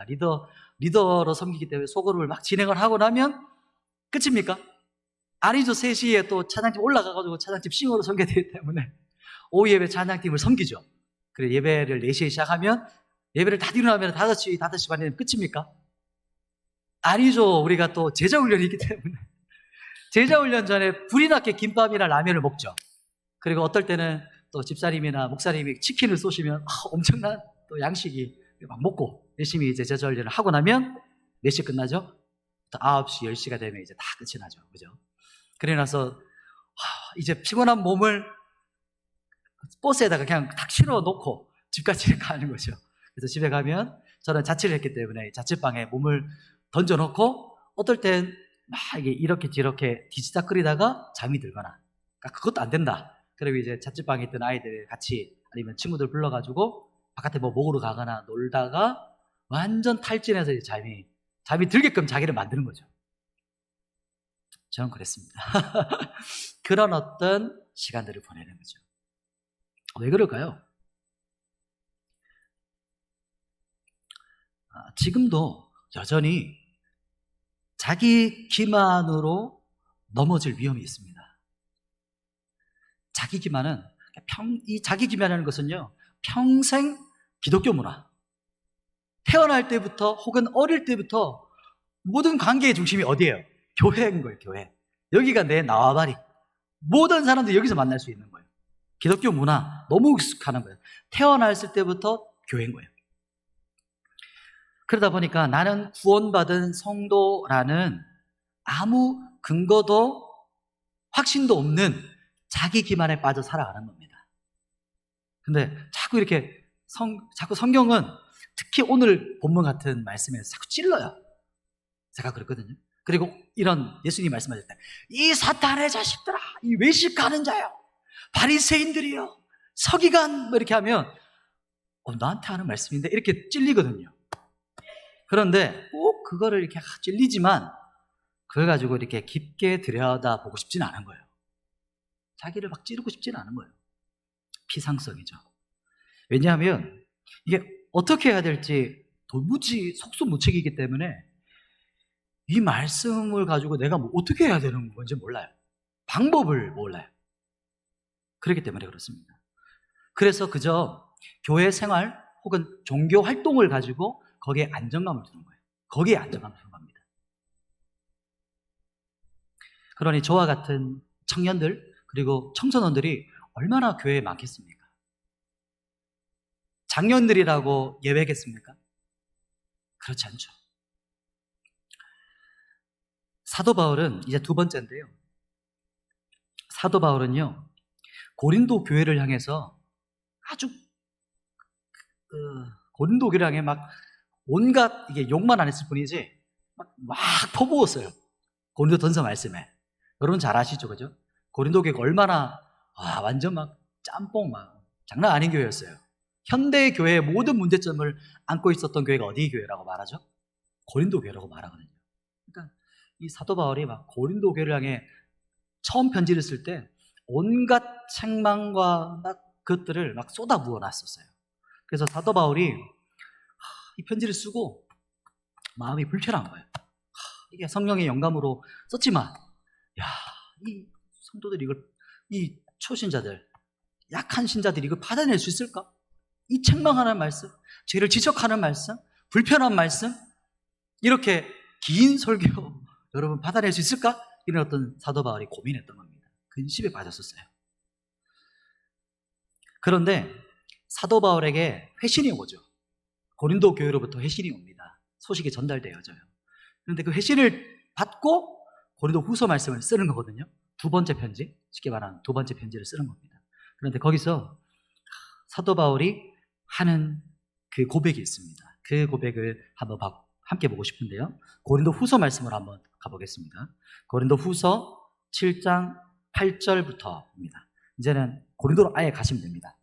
리더로 섬기기 때문에 소그룹을 막 진행을 하고 나면 끝입니까? 아니죠. 3시에 또 찬양팀 올라가가지고 찬양팀 싱어로 섬겨야 되기 때문에 오후 예배 찬양팀을 섬기죠. 그리고 예배를 4시에 시작하면 예배를 다 드리고 나면 5시 반이면 끝입니까? 아니죠. 우리가 또 제자훈련이 있기 때문에 제자훈련 전에 불이 나게 김밥이나 라면을 먹죠. 그리고 어떨 때는 또 집사님이나 목사님이 치킨을 쏘시면 엄청난 또 양식이 막 먹고 열심히 이제 제자훈련을 하고 나면 몇 시에 끝나죠? 또 9시, 10시가 되면 이제 다 끝이 나죠. 그죠? 그래 나서 이제 피곤한 몸을 버스에다가 그냥 탁 실어 놓고 집까지 가는 거죠. 그래서 집에 가면 저는 자취를 했기 때문에 자취방에 몸을 던져 놓고 어떨 땐 막 이렇게 저렇게 뒤지다거리다가 잠이 들거나 그러니까 그것도 안 된다. 그리고 이제 자취방에 있던 아이들 같이 아니면 친구들 불러가지고 바깥에 뭐 먹으러 가거나 놀다가 완전 탈진해서 이제 잠이 들게끔 자기를 만드는 거죠. 저는 그랬습니다. 그런 어떤 시간들을 보내는 거죠. 왜 그럴까요? 지금도 여전히 자기 기만으로 넘어질 위험이 있습니다. 자기 기만은 이 자기 기만이라는 것은요 평생 기독교 문화 태어날 때부터 혹은 어릴 때부터 모든 관계의 중심이 어디예요? 교회인 거예요. 교회. 여기가 내 나와바리. 모든 사람들이 여기서 만날 수 있는 거예요. 기독교 문화 너무 익숙하는 거예요. 태어났을 때부터 교회인 거예요. 그러다 보니까 나는 구원받은 성도라는 아무 근거도 확신도 없는 자기 기만에 빠져 살아가는 겁니다. 근데 자꾸 성경은 특히 오늘 본문 같은 말씀에서 자꾸 찔러요. 제가 그랬거든요. 그리고 이런 예수님이 말씀하실 때 이 사탄의 자식들아, 이 외식하는 자요, 바리새인들이요, 서기관 뭐 이렇게 하면 나한테 하는 말씀인데 이렇게 찔리거든요. 그런데 꼭 그거를 이렇게 찔리지만 그걸 가지고 이렇게 깊게 들여다보고 싶지는 않은 거예요. 자기를 막 찌르고 싶지는 않은 거예요. 피상성이죠. 왜냐하면 이게 어떻게 해야 될지 도무지 속수무책이기 때문에 이 말씀을 가지고 내가 어떻게 해야 되는 건지 몰라요. 방법을 몰라요. 그렇기 때문에 그렇습니다. 그래서 그저 교회 생활 혹은 종교 활동을 가지고 거기에 안정감을 주는 거예요. 거기에 안정감을 주는 겁니다. 그러니 저와 같은 청년들 그리고 청소년들이 얼마나 교회에 많겠습니까? 장년들이라고 예외겠습니까? 그렇지 않죠. 사도 바울은 이제 두 번째인데요. 사도 바울은요, 고린도 교회를 향해서 아주 고린도 교회를 향해 막 온갖 이게 욕만 안 했을 뿐이지 막 퍼부었어요. 고린도 전서 말씀에. 여러분 잘 아시죠, 그죠? 고린도 교회가 얼마나 완전 막 짬뽕 막 장난 아닌 교회였어요. 현대 교회의 모든 문제점을 안고 있었던 교회가 어디 교회라고 말하죠? 고린도 교회라고 말하거든요. 그러니까 이 사도 바울이 막 고린도 교회를 향해 처음 편지를 쓸 때 온갖 책망과 막 그것들을 막 쏟아부어 놨었어요. 그래서 사도 바울이 이 편지를 쓰고 마음이 불편한 거예요. 이게 성령의 영감으로 썼지만 이 성도들이 이걸, 이 초신자들, 약한 신자들이 이걸 받아낼 수 있을까? 이 책망하는 말씀, 죄를 지적하는 말씀, 불편한 말씀, 이렇게 긴 설교 여러분 받아낼 수 있을까? 이런 어떤 사도 바울이 고민했던 겁니다. 근심에 빠졌었어요. 그런데 사도 바울에게 회신이 오죠. 고린도 교회로부터 회신이 옵니다. 소식이 전달되어져요. 그런데 그 회신을 받고 고린도 후서 말씀을 쓰는 거거든요. 두 번째 편지, 쉽게 말하는 두 번째 편지를 쓰는 겁니다. 그런데 거기서 사도 바울이 하는 그 고백이 있습니다. 그 고백을 한번 함께 보고 싶은데요. 고린도 후서 말씀으로 한번 가보겠습니다. 고린도 후서 7장 8절부터입니다. 이제는 고린도로 아예 가시면 됩니다.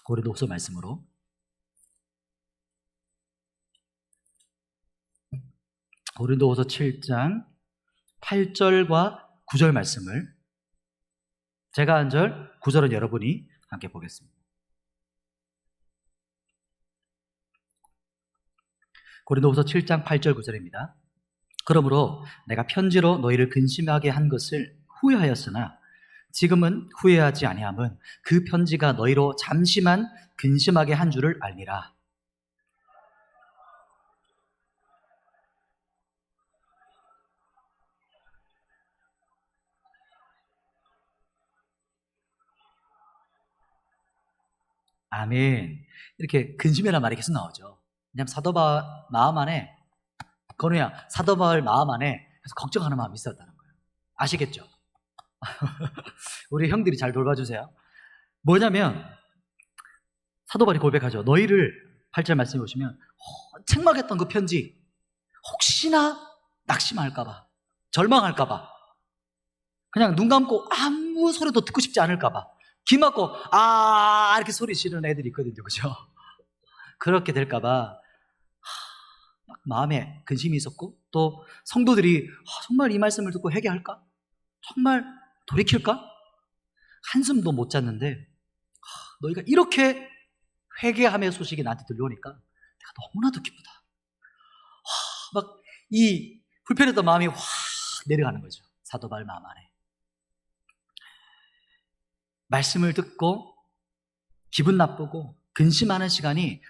고린도 후서 말씀으로. 고린도 후서 7장 8절과 9절 말씀을 제가 한 절, 9절은 여러분이 함께 보겠습니다. 고린도후서 7장 8절 9절입니다. 그러므로 내가 편지로 너희를 근심하게 한 것을 후회하였으나 지금은 후회하지 아니함은 그 편지가 너희로 잠시만 근심하게 한 줄을 알리라. 아멘. 이렇게 근심이라는 말이 계속 나오죠. 왜냐하면 사도 바울 마음 안에, 건우야, 사도 바울 마음 안에 그래서 걱정하는 마음이 있었다는 거예요. 아시겠죠? 우리 형들이 잘 돌봐주세요. 뭐냐면 사도 바울이 고백하죠. 너희를 8절 말씀해 보시면 책망했던 그 편지 혹시나 낙심할까봐, 절망할까봐, 그냥 눈 감고 아무 소리도 듣고 싶지 않을까봐, 귀 막고 이렇게 소리 지르는 애들이 있거든요. 그죠? 그렇게 될까봐 막 마음에 근심이 있었고, 또 성도들이 정말 이 말씀을 듣고 회개할까? 정말 돌이킬까? 한숨도 못 잤는데 너희가 이렇게 회개함의 소식이 나한테 들려오니까 내가 너무나도 기쁘다. 막 이 불편했던 마음이 확 내려가는 거죠. 사도 바울 마음 안에. 말씀을 듣고 기분 나쁘고 근심하는 시간이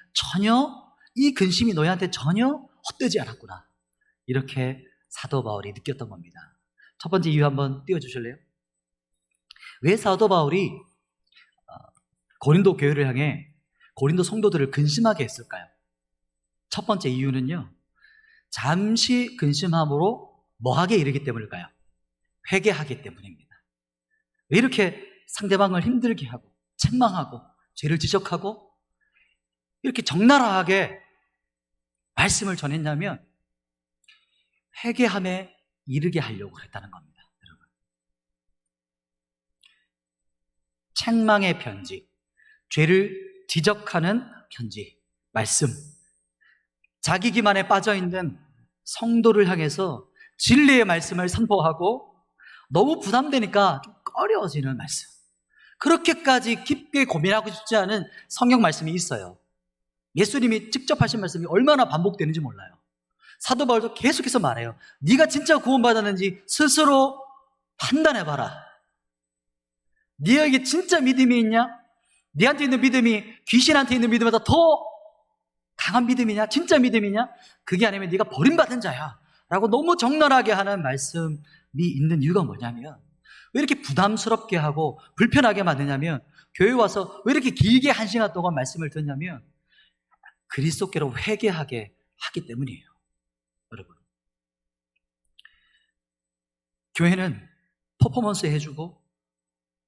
이 근심이 너희한테 전혀 헛되지 않았구나. 이렇게 사도 바울이 느꼈던 겁니다. 첫 번째 이유 한번 띄워주실래요? 왜 사도 바울이 고린도 교회를 향해 고린도 성도들을 근심하게 했을까요? 첫 번째 이유는요, 잠시 근심함으로 뭐하게 이르기 때문일까요? 회개하기 때문입니다. 왜 이렇게 상대방을 힘들게 하고 책망하고 죄를 지적하고 이렇게 적나라하게 말씀을 전했냐면 회개함에 이르게 하려고 했다는 겁니다. 여러분, 책망의 편지, 죄를 지적하는 편지, 말씀, 자기 기만에 빠져있는 성도를 향해서 진리의 말씀을 선포하고 너무 부담되니까 좀 꺼려지는 말씀, 그렇게까지 깊게 고민하고 싶지 않은 성경 말씀이 있어요. 예수님이 직접 하신 말씀이 얼마나 반복되는지 몰라요. 사도 바울도 계속해서 말해요. 네가 진짜 구원받았는지 스스로 판단해봐라. 네에게 진짜 믿음이 있냐? 네한테 있는 믿음이 귀신한테 있는 믿음보다 더 강한 믿음이냐? 진짜 믿음이냐? 그게 아니면 네가 버림받은 자야 라고 너무 적나라하게 하는 말씀이 있는 이유가 뭐냐면, 왜 이렇게 부담스럽게 하고 불편하게 만드냐면, 교회 와서 왜 이렇게 길게 1시간 동안 말씀을 듣냐면 그리스도께로 회개하게 하기 때문이에요. 여러분, 교회는 퍼포먼스 해주고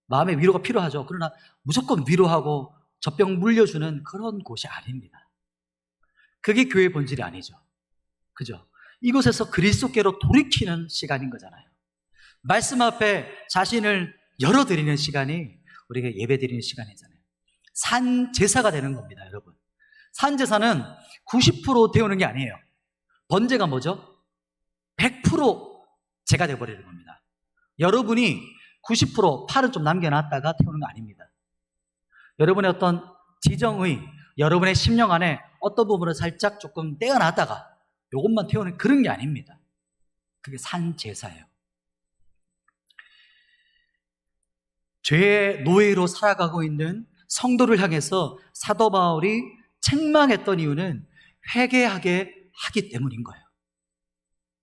마음의 위로가 필요하죠. 그러나 무조건 위로하고 젖병 물려주는 그런 곳이 아닙니다. 그게 교회의 본질이 아니죠. 그죠? 이곳에서 그리스도께로 돌이키는 시간인 거잖아요. 말씀 앞에 자신을 열어드리는 시간이 우리가 예배드리는 시간이잖아요. 산제사가 되는 겁니다, 여러분. 산제사는 90% 태우는 게 아니에요. 번제가 뭐죠? 100% 제가 되어버리는 겁니다. 여러분이 90% 팔은 좀 남겨놨다가 태우는 거 아닙니다. 여러분의 어떤 지정의, 여러분의 심령 안에 어떤 부분을 살짝 조금 떼어놨다가 이것만 태우는 그런 게 아닙니다. 그게 산제사예요. 죄의 노예로 살아가고 있는 성도를 향해서 사도 바울이 책망했던 이유는 회개하게 하기 때문인 거예요.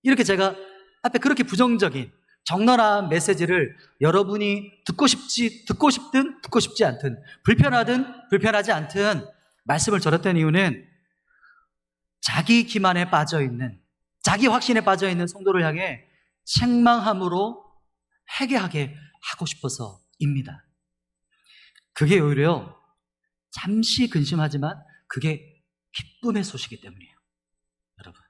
이렇게 제가 앞에 그렇게 부정적인 적나라한 메시지를 여러분이 듣고 싶든 듣고 싶지 않든, 불편하든 불편하지 않든 말씀을 전했던 이유는 자기 기만에 빠져있는, 자기 확신에 빠져있는 성도를 향해 책망함으로 회개하게 하고 싶어서입니다. 그게 오히려 잠시 근심하지만 그게 기쁨의 소식이기 때문이에요. 여러분,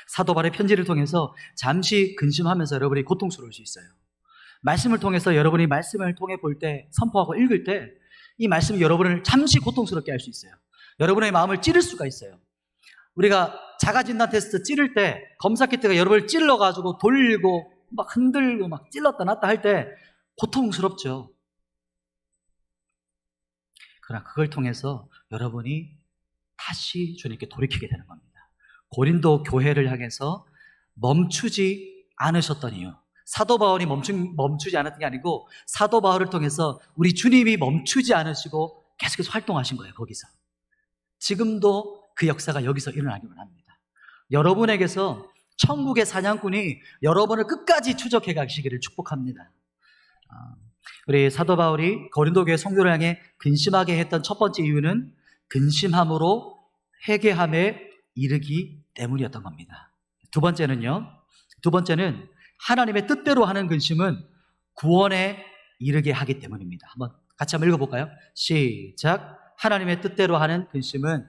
사도 바울의 편지를 통해서 잠시 근심하면서 여러분이 고통스러울 수 있어요. 말씀을 통해서 여러분이 말씀을 통해 볼 때, 선포하고 읽을 때 이 말씀이 여러분을 잠시 고통스럽게 할 수 있어요. 여러분의 마음을 찌를 수가 있어요. 우리가 자가진단 테스트 찌를 때 검사 키트가 여러분을 찔러가지고 돌리고 막 흔들고 막 찔렀다 놨다 할 때 고통스럽죠. 그러나 그걸 통해서 여러분이 다시 주님께 돌이키게 되는 겁니다. 고린도 교회를 향해서 멈추지 않으셨던 이유, 사도 바울이 멈추지 않았던 게 아니고 사도 바울을 통해서 우리 주님이 멈추지 않으시고 계속해서 활동하신 거예요. 거기서 지금도 그 역사가 여기서 일어나기를 합니다. 여러분에게서 천국의 사냥꾼이 여러분을 끝까지 추적해 가시기를 축복합니다. 우리 사도 바울이 고린도 교회 성도를 향해 근심하게 했던 첫 번째 이유는 근심함으로 회개함에 이르기 때문이었던 겁니다. 두 번째는 하나님의 뜻대로 하는 근심은 구원에 이르게 하기 때문입니다. 같이 한번 읽어볼까요? 시작. 하나님의 뜻대로 하는 근심은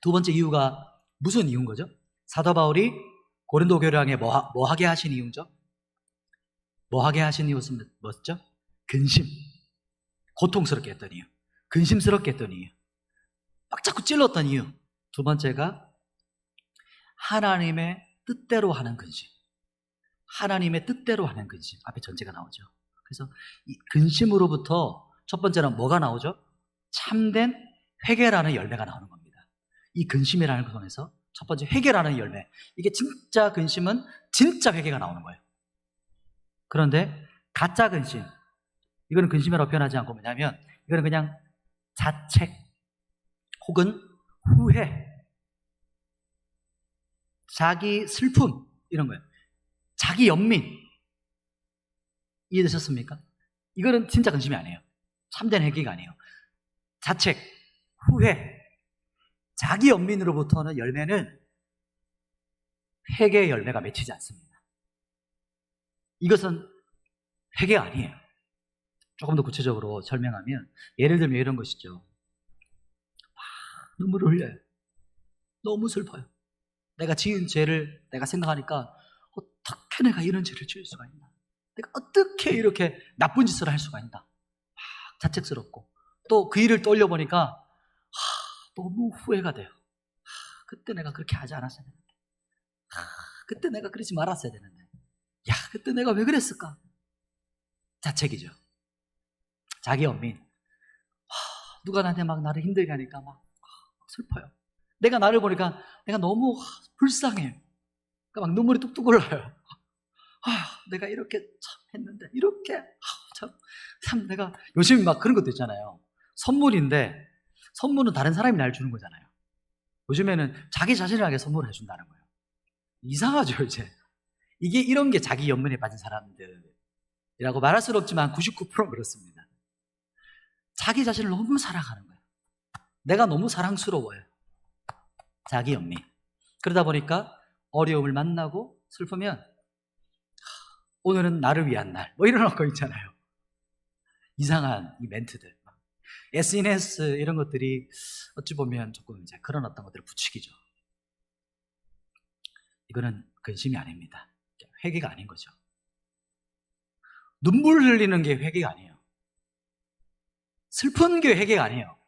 두 번째 이유가 무슨 이유인 거죠? 사도 바울이 고린도 교회를 향해 뭐 하게 하신 이유죠? 뭐 하게 하신 이유는 뭐죠? 근심. 고통스럽게 했던 이유. 근심스럽게 했던 이유. 막 자꾸 찔렀던 이유. 두 번째가 하나님의 뜻대로 하는 근심. 하나님의 뜻대로 하는 근심. 앞에 전제가 나오죠. 그래서 이 근심으로부터 첫 번째는 뭐가 나오죠? 참된 회개라는 열매가 나오는 겁니다. 이 근심이라는 그 통해서 첫 번째 회개라는 열매. 이게 진짜 근심은 진짜 회개가 나오는 거예요. 그런데 가짜 근심, 이거는 근심이라고 표현하지 않고 뭐냐면 이거는 그냥 자책 혹은 후회, 자기 슬픔 이런 거예요. 자기 연민. 이해되셨습니까? 이거는 진짜 근심이 아니에요. 참된 회개가 아니에요. 자책, 후회, 자기 연민으로부터는 열매는 회개의 열매가 맺히지 않습니다. 이것은 회개가 아니에요. 조금 더 구체적으로 설명하면 예를 들면 이런 것이죠. 눈물을 흘려요. 너무 슬퍼요. 내가 지은 죄를 내가 생각하니까 어떻게 내가 이런 죄를 지을 수가 있나? 내가 어떻게 이렇게 나쁜 짓을 할 수가 있나? 막 자책스럽고 또 그 일을 떠올려보니까 너무 후회가 돼요. 그때 내가 그렇게 하지 않았어야 되는데, 그때 내가 그러지 말았어야 되는데, 그때 내가 왜 그랬을까? 자책이죠. 자기 연민. 누가 나한테 막 나를 힘들게 하니까 막 슬퍼요. 내가 나를 보니까 내가 너무 불쌍해요. 그러니까 막 눈물이 뚝뚝 흘러요. 내가 이렇게 참 했는데, 이렇게, 참 내가, 요즘 막 그런 것도 있잖아요. 선물인데, 선물은 다른 사람이 날 주는 거잖아요. 요즘에는 자기 자신에게 선물을 해준다는 거예요. 이상하죠, 이제. 이게 이런 게 자기 연민에 빠진 사람들이라고 말할 수는 없지만 99%는 그렇습니다. 자기 자신을 너무 사랑하는 거예요. 내가 너무 사랑스러워요. 자기 연민. 그러다 보니까 어려움을 만나고 슬프면 오늘은 나를 위한 날, 뭐 이런 거 있잖아요. 이상한 이 멘트들. SNS 이런 것들이 어찌 보면 조금 이제 그런 어떤 것들을 부추기죠. 이거는 근심이 아닙니다. 회개가 아닌 거죠. 눈물 흘리는 게 회개가 아니에요. 슬픈 게 회개가 아니에요.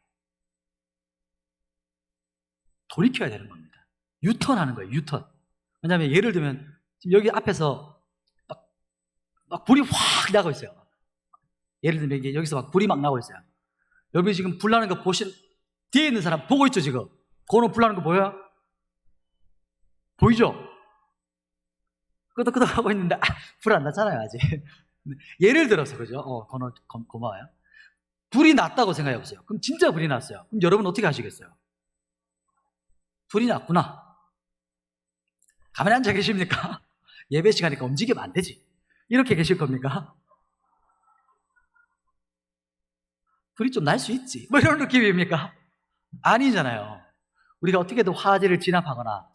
돌이켜야 되는 겁니다. 유턴하는 거예요, 유턴. 왜냐하면 예를 들면 지금 여기 앞에서 막 불이 확 나고 있어요. 예를 들면 이게 여기서 막 불이 막 나고 있어요. 여기 지금 불 나는 거 뒤에 있는 사람 보고 있죠, 지금? 건호 불 나는 거 보여요? 보이죠? 끄덕끄덕 하고 있는데, 불 안 났잖아요, 아직. 예를 들어서, 그죠? 건호, 고마워요. 불이 났다고 생각해 보세요. 그럼 진짜 불이 났어요. 그럼 여러분 어떻게 하시겠어요? 불이 났구나. 가만히 앉아 계십니까? 예배 시간이니까 움직이면 안 되지. 이렇게 계실 겁니까? 불이 좀 날 수 있지. 뭐 이런 느낌입니까? 아니잖아요. 우리가 어떻게든 화재를 진압하거나,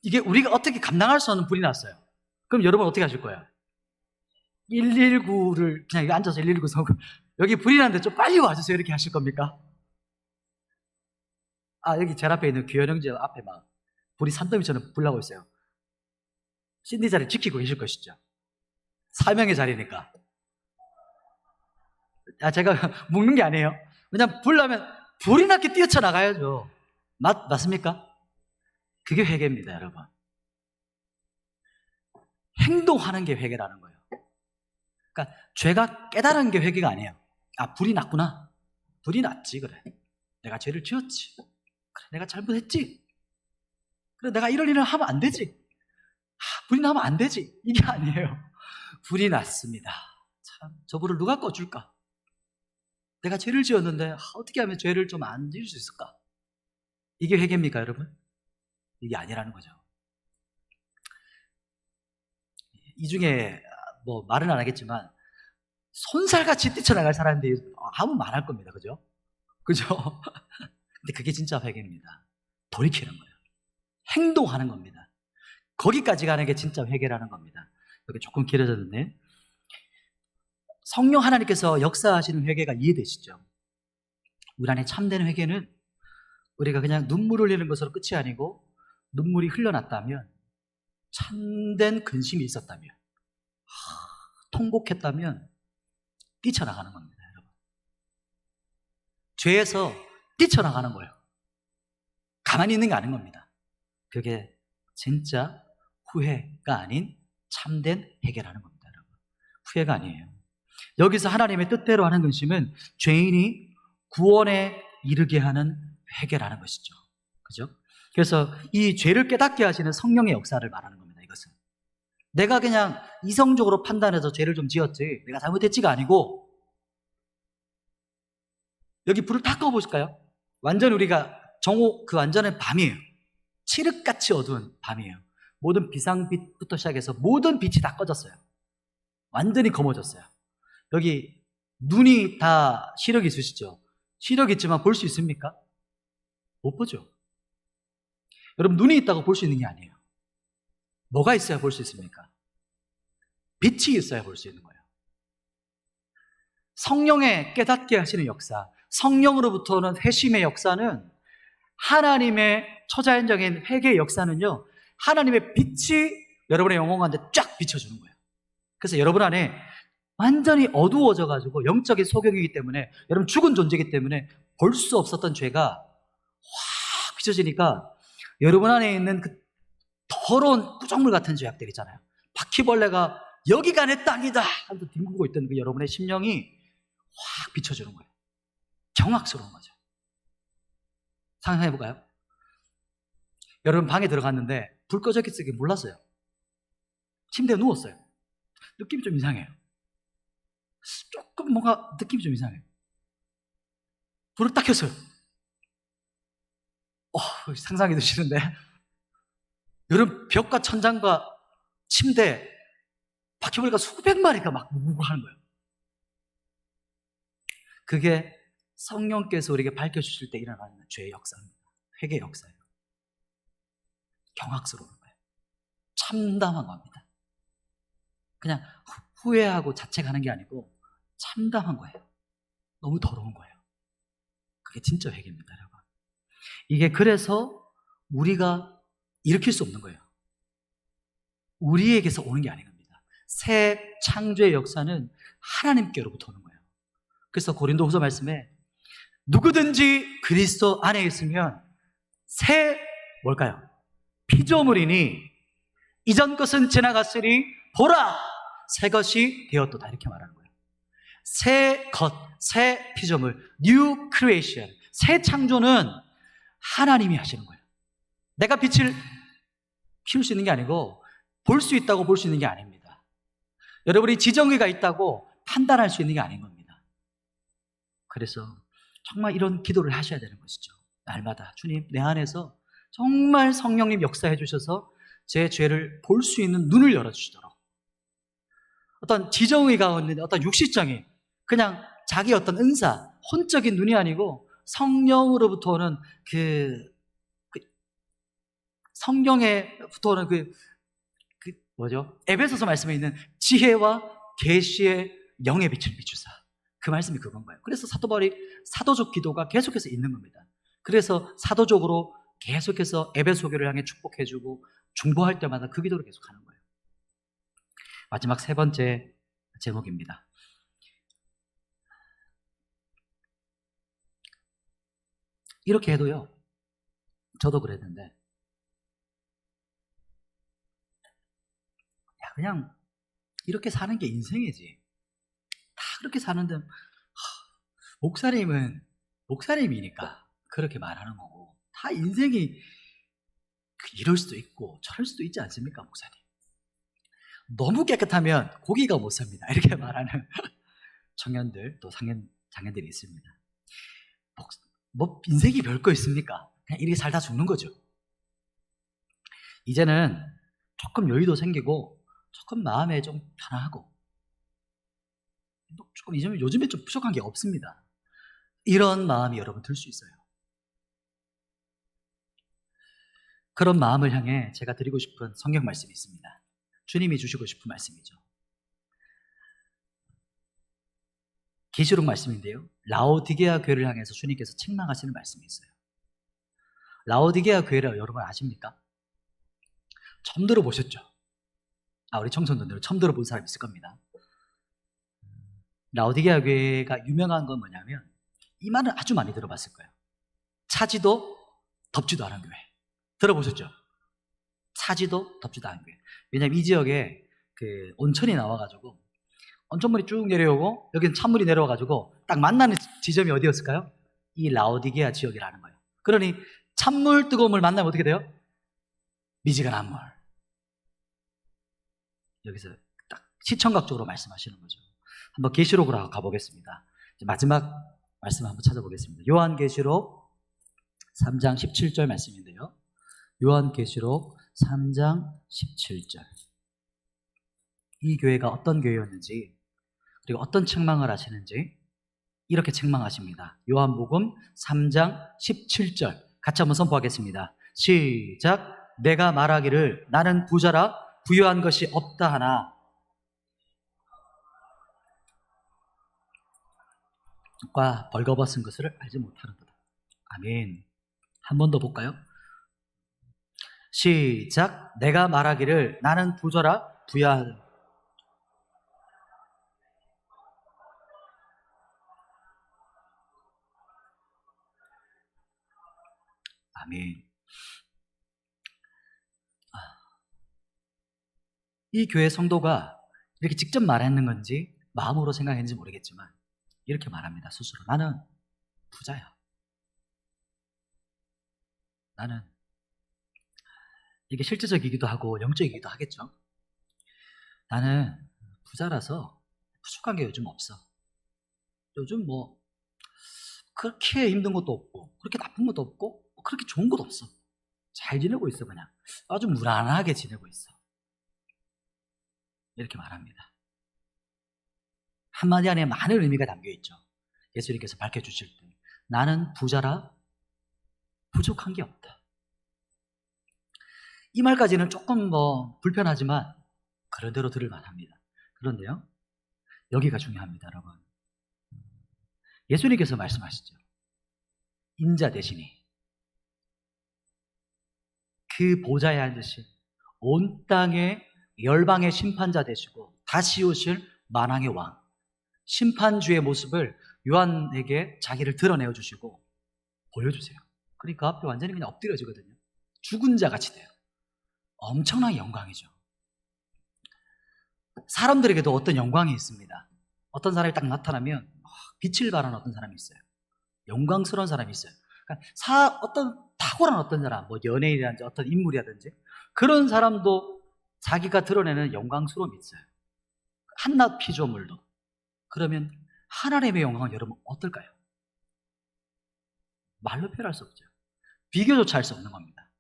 이게 우리가 어떻게 감당할 수 없는 불이 났어요. 그럼 여러분 어떻게 하실 거예요? 119를 그냥 앉아서 119 서고, 여기 불이 났는데 좀 빨리 와주세요. 이렇게 하실 겁니까? 여기 제 앞에 있는 규현형제 앞에 막 불이 산더미처럼 불 나고 있어요. 신디 자리 지키고 계실 것이죠. 사명의 자리니까. 제가 묵는 게 아니에요. 왜냐면 불 나면 불이 나게 뛰어쳐나가야죠. 맞습니까? 그게 회개입니다, 여러분. 행동하는 게 회개라는 거예요. 그러니까 죄가 깨달은 게 회개가 아니에요. 불이 났구나. 불이 났지, 그래. 내가 죄를 지었지. 그래, 내가 잘못했지. 그래, 내가 이런 일을 하면 안 되지. 불이 나면 안 되지. 이게 아니에요. 불이 났습니다. 참, 저 불을 누가 꺼줄까? 내가 죄를 지었는데 어떻게 하면 죄를 좀 안 지을 수 있을까? 이게 회개입니까, 여러분? 이게 아니라는 거죠. 이 중에 뭐 말은 안 하겠지만 손살같이 뛰쳐나갈 사람들이 아무 말 할 겁니다. 그죠? 그죠? 근데 그게 진짜 회개입니다. 돌이키는 거예요. 행동하는 겁니다. 거기까지 가는 게 진짜 회개라는 겁니다. 여기 조금 길어졌는데, 성령 하나님께서 역사하시는 회개가 이해되시죠? 우리 안에 참된 회개는 우리가 그냥 눈물 흘리는 것으로 끝이 아니고, 눈물이 흘러났다면, 참된 근심이 있었다면, 통곡했다면 뛰쳐나가는 겁니다, 여러분. 죄에서 뛰쳐나가는 거예요. 가만히 있는 게 아닌 겁니다. 그게 진짜 후회가 아닌 참된 회개라는 겁니다, 여러분. 후회가 아니에요. 여기서 하나님의 뜻대로 하는 근심은 죄인이 구원에 이르게 하는 회개라는 것이죠. 그죠? 그래서 이 죄를 깨닫게 하시는 성령의 역사를 말하는 겁니다, 이것은. 내가 그냥 이성적으로 판단해서 죄를 좀 지었지, 내가 잘못했지가 아니고, 여기 불을 다 꺼보실까요? 완전 우리가 완전한 밤이에요. 칠흑같이 어두운 밤이에요. 모든 비상빛부터 시작해서 모든 빛이 다 꺼졌어요. 완전히 검어졌어요. 여기 눈이 다 시력이 있으시죠? 시력이 있지만 볼 수 있습니까? 못 보죠. 여러분, 눈이 있다고 볼 수 있는 게 아니에요. 뭐가 있어야 볼 수 있습니까? 빛이 있어야 볼 수 있는 거예요. 성령의 깨닫게 하시는 역사, 성령으로부터는 회심의 역사는, 하나님의 초자연적인 회개의 역사는요, 하나님의 빛이 여러분의 영혼 가운데 쫙 비춰주는 거예요. 그래서 여러분 안에 완전히 어두워져가지고 영적인 소경이기 때문에, 여러분 죽은 존재이기 때문에 볼 수 없었던 죄가 확 비춰지니까 여러분 안에 있는 그 더러운 구정물 같은 죄악들 있잖아요. 바퀴벌레가 여기가 내 땅이다 하면서 뒹굴고 있던 그 여러분의 심령이 확 비춰주는 거예요. 경악스러운 거죠. 상상해볼까요? 여러분 방에 들어갔는데 불 꺼져 있을 게 몰랐어요. 침대에 누웠어요. 느낌이 좀 이상해요. 조금 뭔가 느낌이 좀 이상해요. 불을 딱 켰어요. 상상이 드시는데 여러분 벽과 천장과 침대 바퀴벌레가 수백 마리가 막 무고 하는 거예요. 그게 성령께서 우리에게 밝혀주실 때 일어나는 죄의 역사입니다. 회개의 역사예요. 경악스러운 거예요. 참담한 겁니다. 그냥 후회하고 자책하는 게 아니고 참담한 거예요. 너무 더러운 거예요. 그게 진짜 회개입니다, 여러분. 이게 그래서 우리가 일으킬 수 없는 거예요. 우리에게서 오는 게 아닌 겁니다. 새 창조의 역사는 하나님께로부터 오는 거예요. 그래서 고린도후서 말씀에 누구든지 그리스도 안에 있으면 새 뭘까요? 피조물이니 이전 것은 지나갔으니 보라 새 것이 되었도다 이렇게 말하는 거예요. 새 것, 새 피조물, new creation, 새 창조는 하나님이 하시는 거예요. 내가 빛을 피울 수 있는 게 아니고 볼 수 있다고 볼 수 있는 게 아닙니다. 여러분이 지정의가 있다고 판단할 수 있는 게 아닌 겁니다. 그래서 정말 이런 기도를 하셔야 되는 것이죠. 날마다 주님 내 안에서 정말 성령님 역사해 주셔서 제 죄를 볼 수 있는 눈을 열어주시도록 어떤 지정의가 없는 어떤 육시적인 그냥 자기 어떤 은사, 혼적인 눈이 아니고 성령으로부터 오는 성령에부터 오는 에베소서 말씀에 있는 지혜와 계시의 영의 빛을 비추사. 그 말씀이 그건 거예요. 그래서 사도 바울이 사도적 기도가 계속해서 있는 겁니다. 그래서 사도적으로 계속해서 에베소 교회를 향해 축복해주고 중보할 때마다 그 기도를 계속하는 거예요. 마지막 세 번째 제목입니다. 이렇게 해도요, 저도 그랬는데 그냥 이렇게 사는 게 인생이지. 다 그렇게 사는데 목사님은 목사님이니까 그렇게 말하는 거고 다 인생이 이럴 수도 있고 저럴 수도 있지 않습니까, 목사님? 너무 깨끗하면 고기가 못 삽니다. 이렇게 말하는 청년들 또 장년들이 있습니다. 뭐 인생이 별거 있습니까? 그냥 이렇게 살다 죽는 거죠. 이제는 조금 여유도 생기고 조금 마음에 좀 편하고 조금 요즘에 좀 부족한 게 없습니다. 이런 마음이 여러분 들 수 있어요. 그런 마음을 향해 제가 드리고 싶은 성경 말씀이 있습니다. 주님이 주시고 싶은 말씀이죠. 계시록 말씀인데요, 라오디게아 교회를 향해서 주님께서 책망하시는 말씀이 있어요. 라오디게아 교회를 여러분 아십니까? 처음 들어보셨죠? 우리 청소년들 처음 들어본 사람 있을 겁니다. 라오디게아 교회가 유명한 건 뭐냐면 이 말은 아주 많이 들어봤을 거예요. 차지도 덥지도 않은 교회. 들어보셨죠? 차지도 덥지도 않은 교회. 왜냐하면 이 지역에 온천이 나와가지고 온천물이 쭉 내려오고 여기는 찬물이 내려와가지고 딱 만나는 지점이 어디였을까요? 이 라오디게아 지역이라는 거예요. 그러니 찬물, 뜨거운 물 만나면 어떻게 돼요? 미지근한 물. 여기서 딱 시청각적으로 말씀하시는 거죠. 한번 계시록으로 가보겠습니다. 마지막 말씀 한번 찾아보겠습니다. 요한계시록 3장 17절 말씀인데요. 요한계시록 3장 17절. 이 교회가 어떤 교회였는지 그리고 어떤 책망을 하시는지 이렇게 책망하십니다. 요한복음 3장 17절 같이 한번 선포하겠습니다. 시작. 내가 말하기를 나는 부자라 부유한 것이 없다 하나 과 벌거벗은 것을 알지 못하는도다. 아멘. 한 번 더 볼까요? 시작. 내가 말하기를 나는 부자라 부유한 아멘. 이 교회 성도가 이렇게 직접 말했는 건지 마음으로 생각했는지 모르겠지만 이렇게 말합니다. 스스로. 나는 부자야. 나는 이게 실제적이기도 하고 영적이기도 하겠죠. 나는 부자라서 부족한 게 요즘 없어. 요즘 뭐 그렇게 힘든 것도 없고 그렇게 나쁜 것도 없고 그렇게 좋은 것도 없어. 잘 지내고 있어. 그냥 아주 무난하게 지내고 있어. 이렇게 말합니다. 한마디 안에 많은 의미가 담겨있죠. 예수님께서 밝혀주실 때 나는 부자라 부족한 게 없다. 이 말까지는 조금 불편하지만 그런대로 들을 만합니다. 그런데요, 여기가 중요합니다. 여러분, 예수님께서 말씀하시죠. 인자 대신이 그 보좌에 앉으신 온 땅의 열방의 심판자 되시고 다시 오실 만왕의 왕, 심판주의 모습을 요한에게 자기를 드러내어 주시고 보여주세요. 그러니까 그 앞에 완전히 그냥 엎드려지거든요. 죽은 자 같이 돼요. 엄청난 영광이죠. 사람들에게도 어떤 영광이 있습니다. 어떤 사람이 딱 나타나면 빛을 발하는 어떤 사람이 있어요. 영광스러운 사람이 있어요. 그러니까 어떤 탁월한 어떤 사람, 뭐 연예인이라든지 어떤 인물이라든지 그런 사람도 자기가 드러내는 영광스러움이 있어요. 한낱 피조물도. 그러면 하나님의 영광은 여러분 어떨까요? 말로 표현할 수 없죠. 비교조차 할 수 없는 겁니다.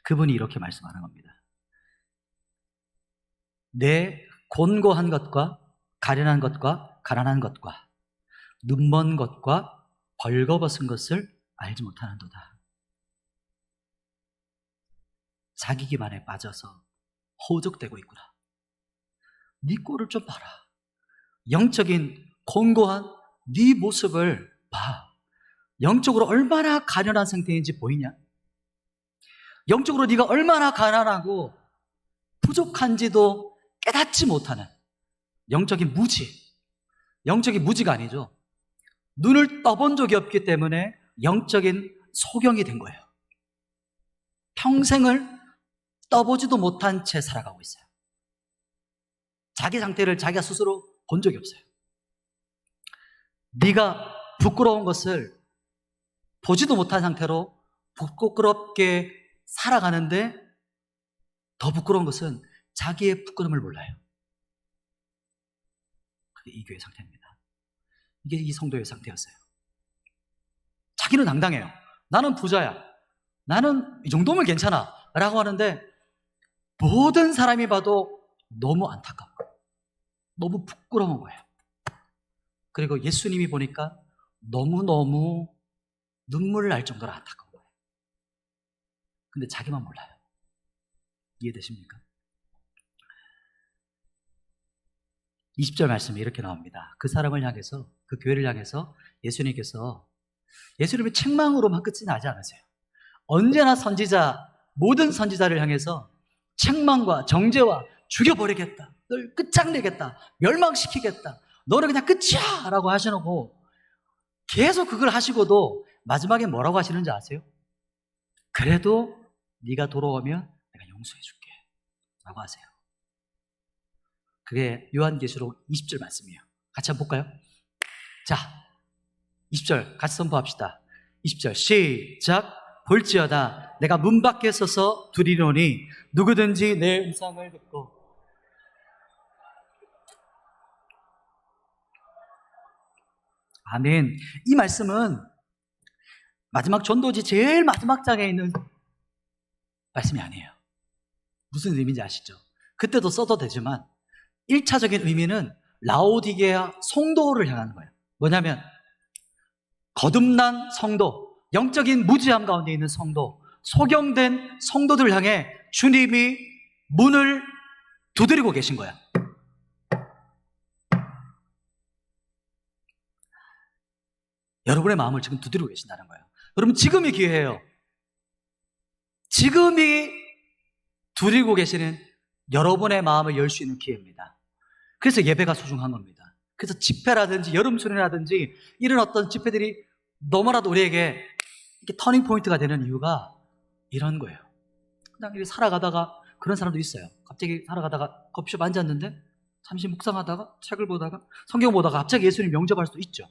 그분이 이렇게 말씀하는 겁니다. 내 곤고한 것과 가련한 것과 가난한 것과 눈먼 것과 벌거벗은 것을 알지 못하는도다. 자기 기만에 빠져서 허우적대고 있구나. 네 꼴을 좀 봐라. 영적인 곤고한 네 모습을 봐. 영적으로 얼마나 가련한 상태인지 보이냐? 영적으로 네가 얼마나 가난하고 부족한지도 깨닫지 못하는 영적인 무지. 영적인 무지가 아니죠. 눈을 떠본 적이 없기 때문에 영적인 소경이 된 거예요. 평생을 떠보지도 못한 채 살아가고 있어요. 자기 상태를 자기가 스스로 본 적이 없어요. 네가 부끄러운 것을 보지도 못한 상태로 부끄럽게 살아가는데 더 부끄러운 것은 자기의 부끄러움을 몰라요. 그게 이 교회의 상태입니다. 이게 이 성도의 상태였어요. 자기는 당당해요. 나는 부자야. 나는 이 정도면 괜찮아. 라고 하는데 모든 사람이 봐도 너무 안타깝고 너무 부끄러운 거예요. 그리고 예수님이 보니까 너무너무 눈물 날 정도로 안타까운 거예요. 근데 자기만 몰라요. 이해되십니까? 20절 말씀이 이렇게 나옵니다. 그 사람을 향해서, 그 교회를 향해서 예수님께서 예수님의 책망으로만 끝이 나지 않으세요. 언제나 모든 선지자를 향해서 책망과 정죄와 죽여버리겠다. 널 끝장내겠다. 멸망시키겠다. 너는 그냥 끝이야! 라고 하시고 계속 그걸 하시고도 마지막에 뭐라고 하시는지 아세요? 그래도 네가 돌아오면 내가 용서해줄게. 라고 하세요. 그게 요한계시록 20절 말씀이에요. 같이 한번 볼까요? 자, 20절 같이 선포합시다. 20절 시작. 볼지어다 내가 문 밖에 서서 두리노니 누구든지 내 음성을 듣고. 아멘. 이 말씀은 마지막 전도지 제일 마지막 장에 있는 말씀이 아니에요. 무슨 의미인지 아시죠? 그때도 써도 되지만 1차적인 의미는 라오디게아 성도를 향하는 거예요. 뭐냐면 거듭난 성도, 영적인 무지함 가운데 있는 성도, 소경된 성도들을 향해 주님이 문을 두드리고 계신 거야. 여러분의 마음을 지금 두드리고 계신다는 거예요. 여러분 지금이 기회예요. 지금이 두드리고 계시는 여러분의 마음을 열 수 있는 기회입니다. 그래서 예배가 소중한 겁니다. 그래서 집회라든지 여름수련이라든지 이런 어떤 집회들이 너무나도 우리에게 이렇게 터닝 포인트가 되는 이유가 이런 거예요. 그냥 이렇게 살아가다가 그런 사람도 있어요. 갑자기 살아가다가 커피숍 앉았는데 잠시 묵상하다가 책을 보다가 성경 보다가 갑자기 예수님 영접할 수도 있죠.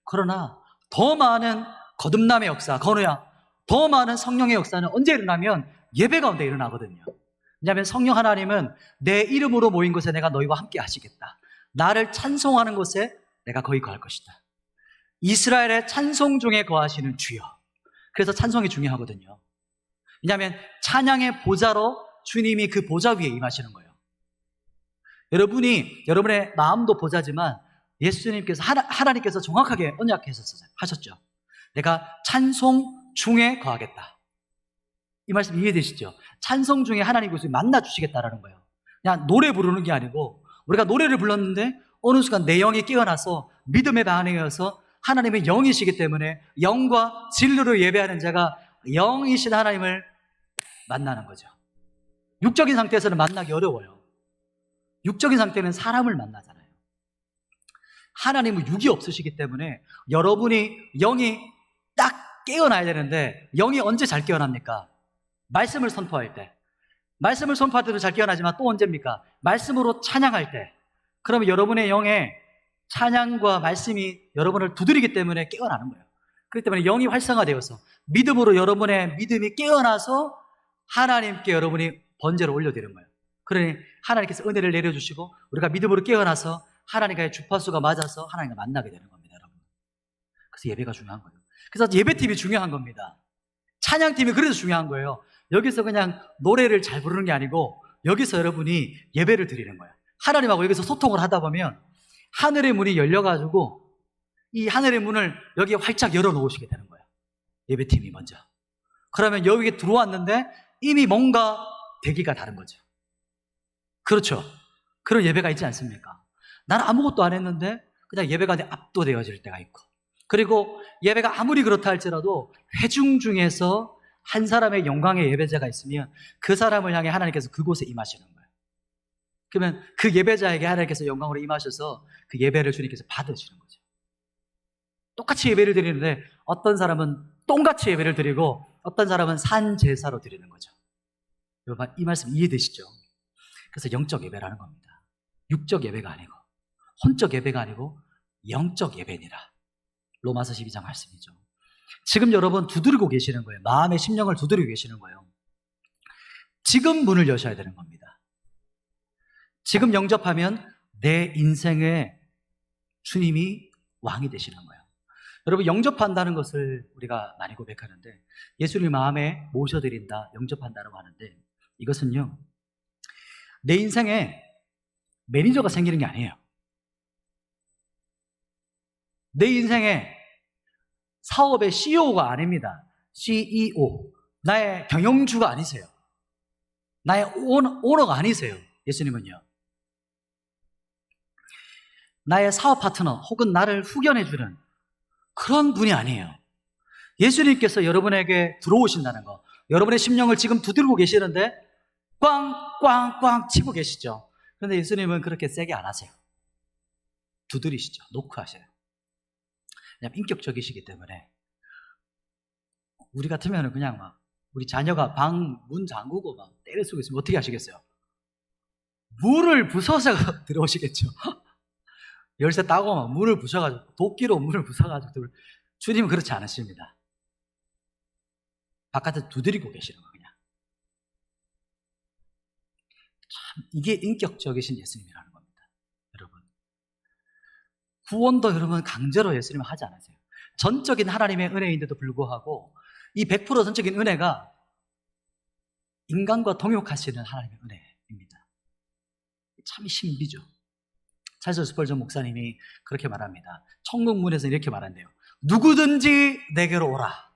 그러나 더 많은 거듭남의 역사, 건우야, 더 많은 성령의 역사는 언제 일어나면 예배 가운데 일어나거든요. 왜냐하면 성령 하나님은 내 이름으로 모인 곳에 내가 너희와 함께 하시겠다. 나를 찬송하는 곳에 내가 거기 거할 것이다. 이스라엘의 찬송 중에 거하시는 주여. 그래서 찬송이 중요하거든요. 왜냐하면 찬양의 보좌로 주님이 그 보좌 위에 임하시는 거예요. 여러분의 마음도 보좌지만 예수님께서 하나님께서 정확하게 언약하셨죠. 내가 찬송 중에 거하겠다. 이 말씀 이해되시죠? 찬송 중에 하나님 그것을 만나 주시겠다라는 거예요. 그냥 노래 부르는 게 아니고 우리가 노래를 불렀는데 어느 순간 내 영이 깨어나서 믿음의 반응이어서 하나님의 영이시기 때문에 영과 진리로 예배하는 자가 영이신 하나님을 만나는 거죠. 육적인 상태에서는 만나기 어려워요. 육적인 상태는 사람을 만나잖아요. 하나님은 육이 없으시기 때문에 여러분이 영이 딱 깨어나야 되는데 영이 언제 잘 깨어납니까? 말씀을 선포할 때. 말씀을 선포할 때도 잘 깨어나지만 또 언제입니까? 말씀으로 찬양할 때. 그러면 여러분의 영에 찬양과 말씀이 여러분을 두드리기 때문에 깨어나는 거예요. 그렇기 때문에 영이 활성화되어서 믿음으로 여러분의 믿음이 깨어나서 하나님께 여러분이 번제를 올려드리는 거예요. 그러니 하나님께서 은혜를 내려주시고 우리가 믿음으로 깨어나서 하나님과의 주파수가 맞아서 하나님과 만나게 되는 겁니다, 여러분. 그래서 예배가 중요한 거예요. 그래서 예배팀이 중요한 겁니다. 찬양팀이 그래서 중요한 거예요. 여기서 그냥 노래를 잘 부르는 게 아니고 여기서 여러분이 예배를 드리는 거예요. 하나님하고 여기서 소통을 하다 보면 하늘의 문이 열려가지고 이 하늘의 문을 여기에 활짝 열어놓으시게 되는 거예요. 예배팀이 먼저. 그러면 여기에 들어왔는데 이미 뭔가 대기가 다른 거죠. 그렇죠. 그런 예배가 있지 않습니까? 나는 아무것도 안 했는데 그냥 예배가 압도되어질 때가 있고, 그리고 예배가 아무리 그렇다 할지라도 회중 중에서 한 사람의 영광의 예배자가 있으면 그 사람을 향해 하나님께서 그곳에 임하시는 거예요. 그러면 그 예배자에게 하나님께서 영광으로 임하셔서 그 예배를 주님께서 받으시는 거죠. 똑같이 예배를 드리는데 어떤 사람은 똥같이 예배를 드리고 어떤 사람은 산제사로 드리는 거죠. 여러분, 이 말씀 이해되시죠? 그래서 영적 예배라는 겁니다. 육적 예배가 아니고 혼적 예배가 아니고 영적 예배니라. 로마서 12장 말씀이죠. 지금 여러분 두드리고 계시는 거예요. 마음의 심령을 두드리고 계시는 거예요. 지금 문을 여셔야 되는 겁니다. 지금 영접하면 내 인생의 주님이 왕이 되시는 거예요. 여러분, 영접한다는 것을 우리가 많이 고백하는데 예수님 마음에 모셔드린다, 영접한다라고 하는데 이것은요, 내 인생에 매니저가 생기는 게 아니에요. 내 인생에 사업의 CEO가 아닙니다. CEO. 나의 경영주가 아니세요. 나의 오너가 아니세요. 예수님은요. 나의 사업 파트너 혹은 나를 후견해주는 그런 분이 아니에요. 예수님께서 여러분에게 들어오신다는 거, 여러분의 심령을 지금 두드리고 계시는데 꽝꽝꽝 치고 계시죠. 그런데 예수님은 그렇게 세게 안 하세요. 두드리시죠. 노크하셔요. 그냥 인격적이시기 때문에 우리 같으면 그냥 막 우리 자녀가 방 문 잠그고 막 때려 쓰고 있으면 어떻게 하시겠어요? 문을 부숴서 들어오시겠죠. 열쇠 따고 막 문을 부숴가지고 도끼로 문을 부숴가지고 주님은 그렇지 않으십니다. 바깥에 두드리고 계시는 거 그냥. 참 이게 인격적이신 예수님이라는 겁니다, 여러분. 구원도 여러분 강제로 예수님은 하지 않으세요. 전적인 하나님의 은혜인데도 불구하고 이 100% 전적인 은혜가 인간과 동역하시는 하나님의 은혜입니다. 참 신비죠. 찰스 스펄전 목사님이 그렇게 말합니다. 천국문에서 이렇게 말한대요. 누구든지 내게로 오라.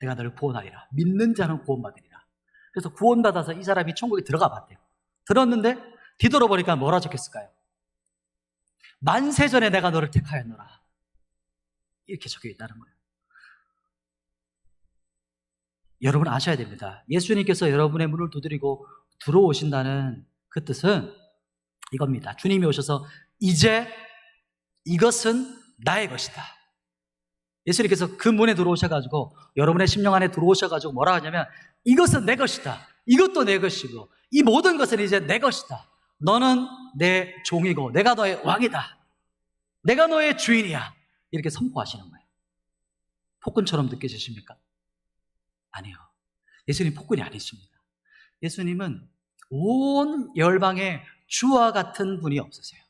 내가 너를 구원하리라. 믿는 자는 구원받으리라. 그래서 구원받아서 이 사람이 천국에 들어가 봤대요. 들었는데 뒤돌아보니까 뭐라 적혔을까요? 만세전에 내가 너를 택하였노라. 이렇게 적혀 있다는 거예요. 여러분 아셔야 됩니다. 예수님께서 여러분의 문을 두드리고 들어오신다는 그 뜻은 이겁니다. 주님이 오셔서 이제 이것은 나의 것이다. 예수님께서 그 문에 들어오셔가지고 여러분의 심령 안에 들어오셔가지고 뭐라 하냐면 이것은 내 것이다. 이것도 내 것이고 이 모든 것은 이제 내 것이다. 너는 내 종이고 내가 너의 왕이다. 내가 너의 주인이야. 이렇게 선포하시는 거예요. 폭군처럼 느껴지십니까? 아니요. 예수님 폭군이 아니십니다. 예수님은 온 열방에 주와 같은 분이 없으세요.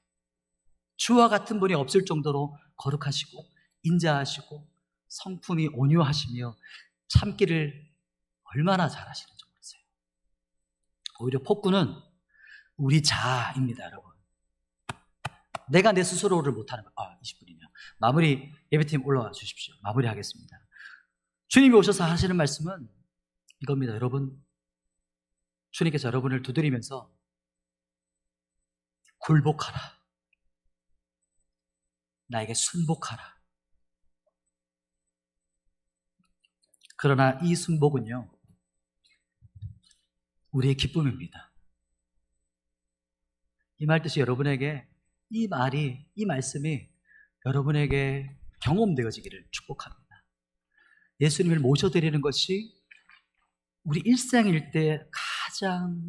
주와 같은 분이 없을 정도로 거룩하시고 인자하시고 성품이 온유하시며 참기를 얼마나 잘하시는지 모르세요. 오히려 폭군은 우리 자아입니다, 여러분. 내가 내 스스로를 못하는 거. 20분이네요. 마무리, 예배팀 올라와 주십시오. 마무리하겠습니다. 주님이 오셔서 하시는 말씀은 이겁니다, 여러분. 주님께서 여러분을 두드리면서 굴복하라. 나에게 순복하라. 그러나 이 순복은요, 우리의 기쁨입니다. 이 말 뜻이 여러분에게 이 말씀이 여러분에게 경험되어지기를 축복합니다. 예수님을 모셔드리는 것이 우리 일생일 때 가장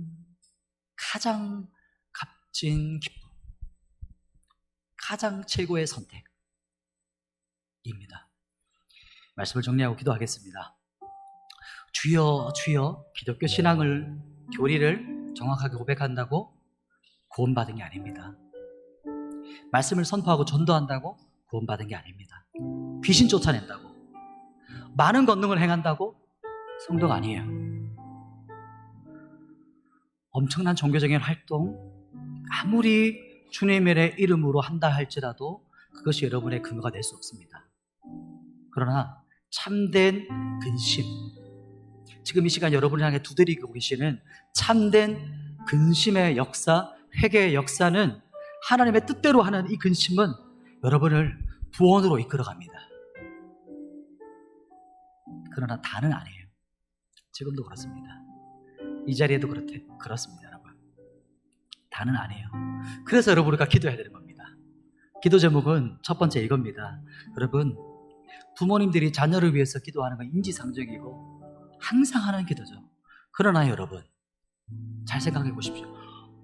값진 기쁨, 가장 최고의 선택입니다. 말씀을 정리하고 기도하겠습니다. 주여, 주여. 기독교 신앙을, 교리를 정확하게 고백한다고 구원받은 게 아닙니다. 말씀을 선포하고 전도한다고 구원받은 게 아닙니다. 귀신 쫓아낸다고, 많은 권능을 행한다고 성도가 아니에요. 엄청난 종교적인 활동, 아무리 주님의 이름으로 한다 할지라도 그것이 여러분의 근거가 될 수 없습니다. 그러나 참된 근심, 지금 이 시간 여러분을 향해 두드리고 계시는 참된 근심의 역사, 회개의 역사는, 하나님의 뜻대로 하는 이 근심은 여러분을 구원으로 이끌어갑니다. 그러나 다는 아니에요. 지금도 그렇습니다. 이 자리에도 그렇습니다, 여러분. 다는 아니에요. 그래서 여러분, 우리가 기도해야 되는 겁니다. 기도 제목은 첫 번째 이겁니다. 여러분, 부모님들이 자녀를 위해서 기도하는 건 인지상정이고 항상 하는 기도죠. 그러나 여러분, 잘 생각해 보십시오.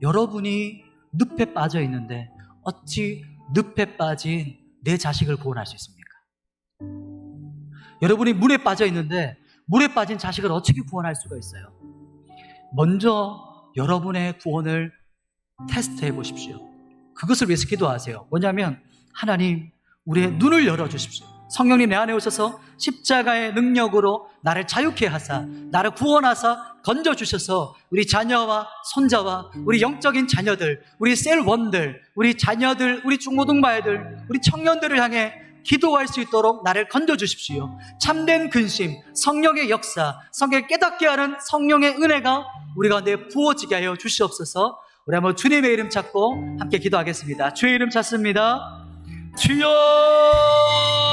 여러분이 늪에 빠져 있는데 어찌 늪에 빠진 내 자식을 구원할 수 있습니까? 여러분이 물에 빠져 있는데 물에 빠진 자식을 어떻게 구원할 수가 있어요? 먼저 여러분의 구원을 테스트해 보십시오. 그것을 위해서 기도하세요. 뭐냐면, 하나님, 우리의 눈을 열어주십시오. 성령님 내 안에 오셔서 십자가의 능력으로 나를 자유케 하사, 나를 구원하사 건져주셔서 우리 자녀와 손자와 우리 영적인 자녀들, 우리 셀원들, 우리 자녀들, 우리 중고등부아이들, 우리 청년들을 향해 기도할 수 있도록 나를 건져주십시오. 참된 근심, 성령의 역사, 성령을 깨닫게 하는 성령의 은혜가 우리 가운데 부어지게 하여 주시옵소서. 우리 한번 주님의 이름 찾고 함께 기도하겠습니다. 주의 이름 찾습니다. 주여!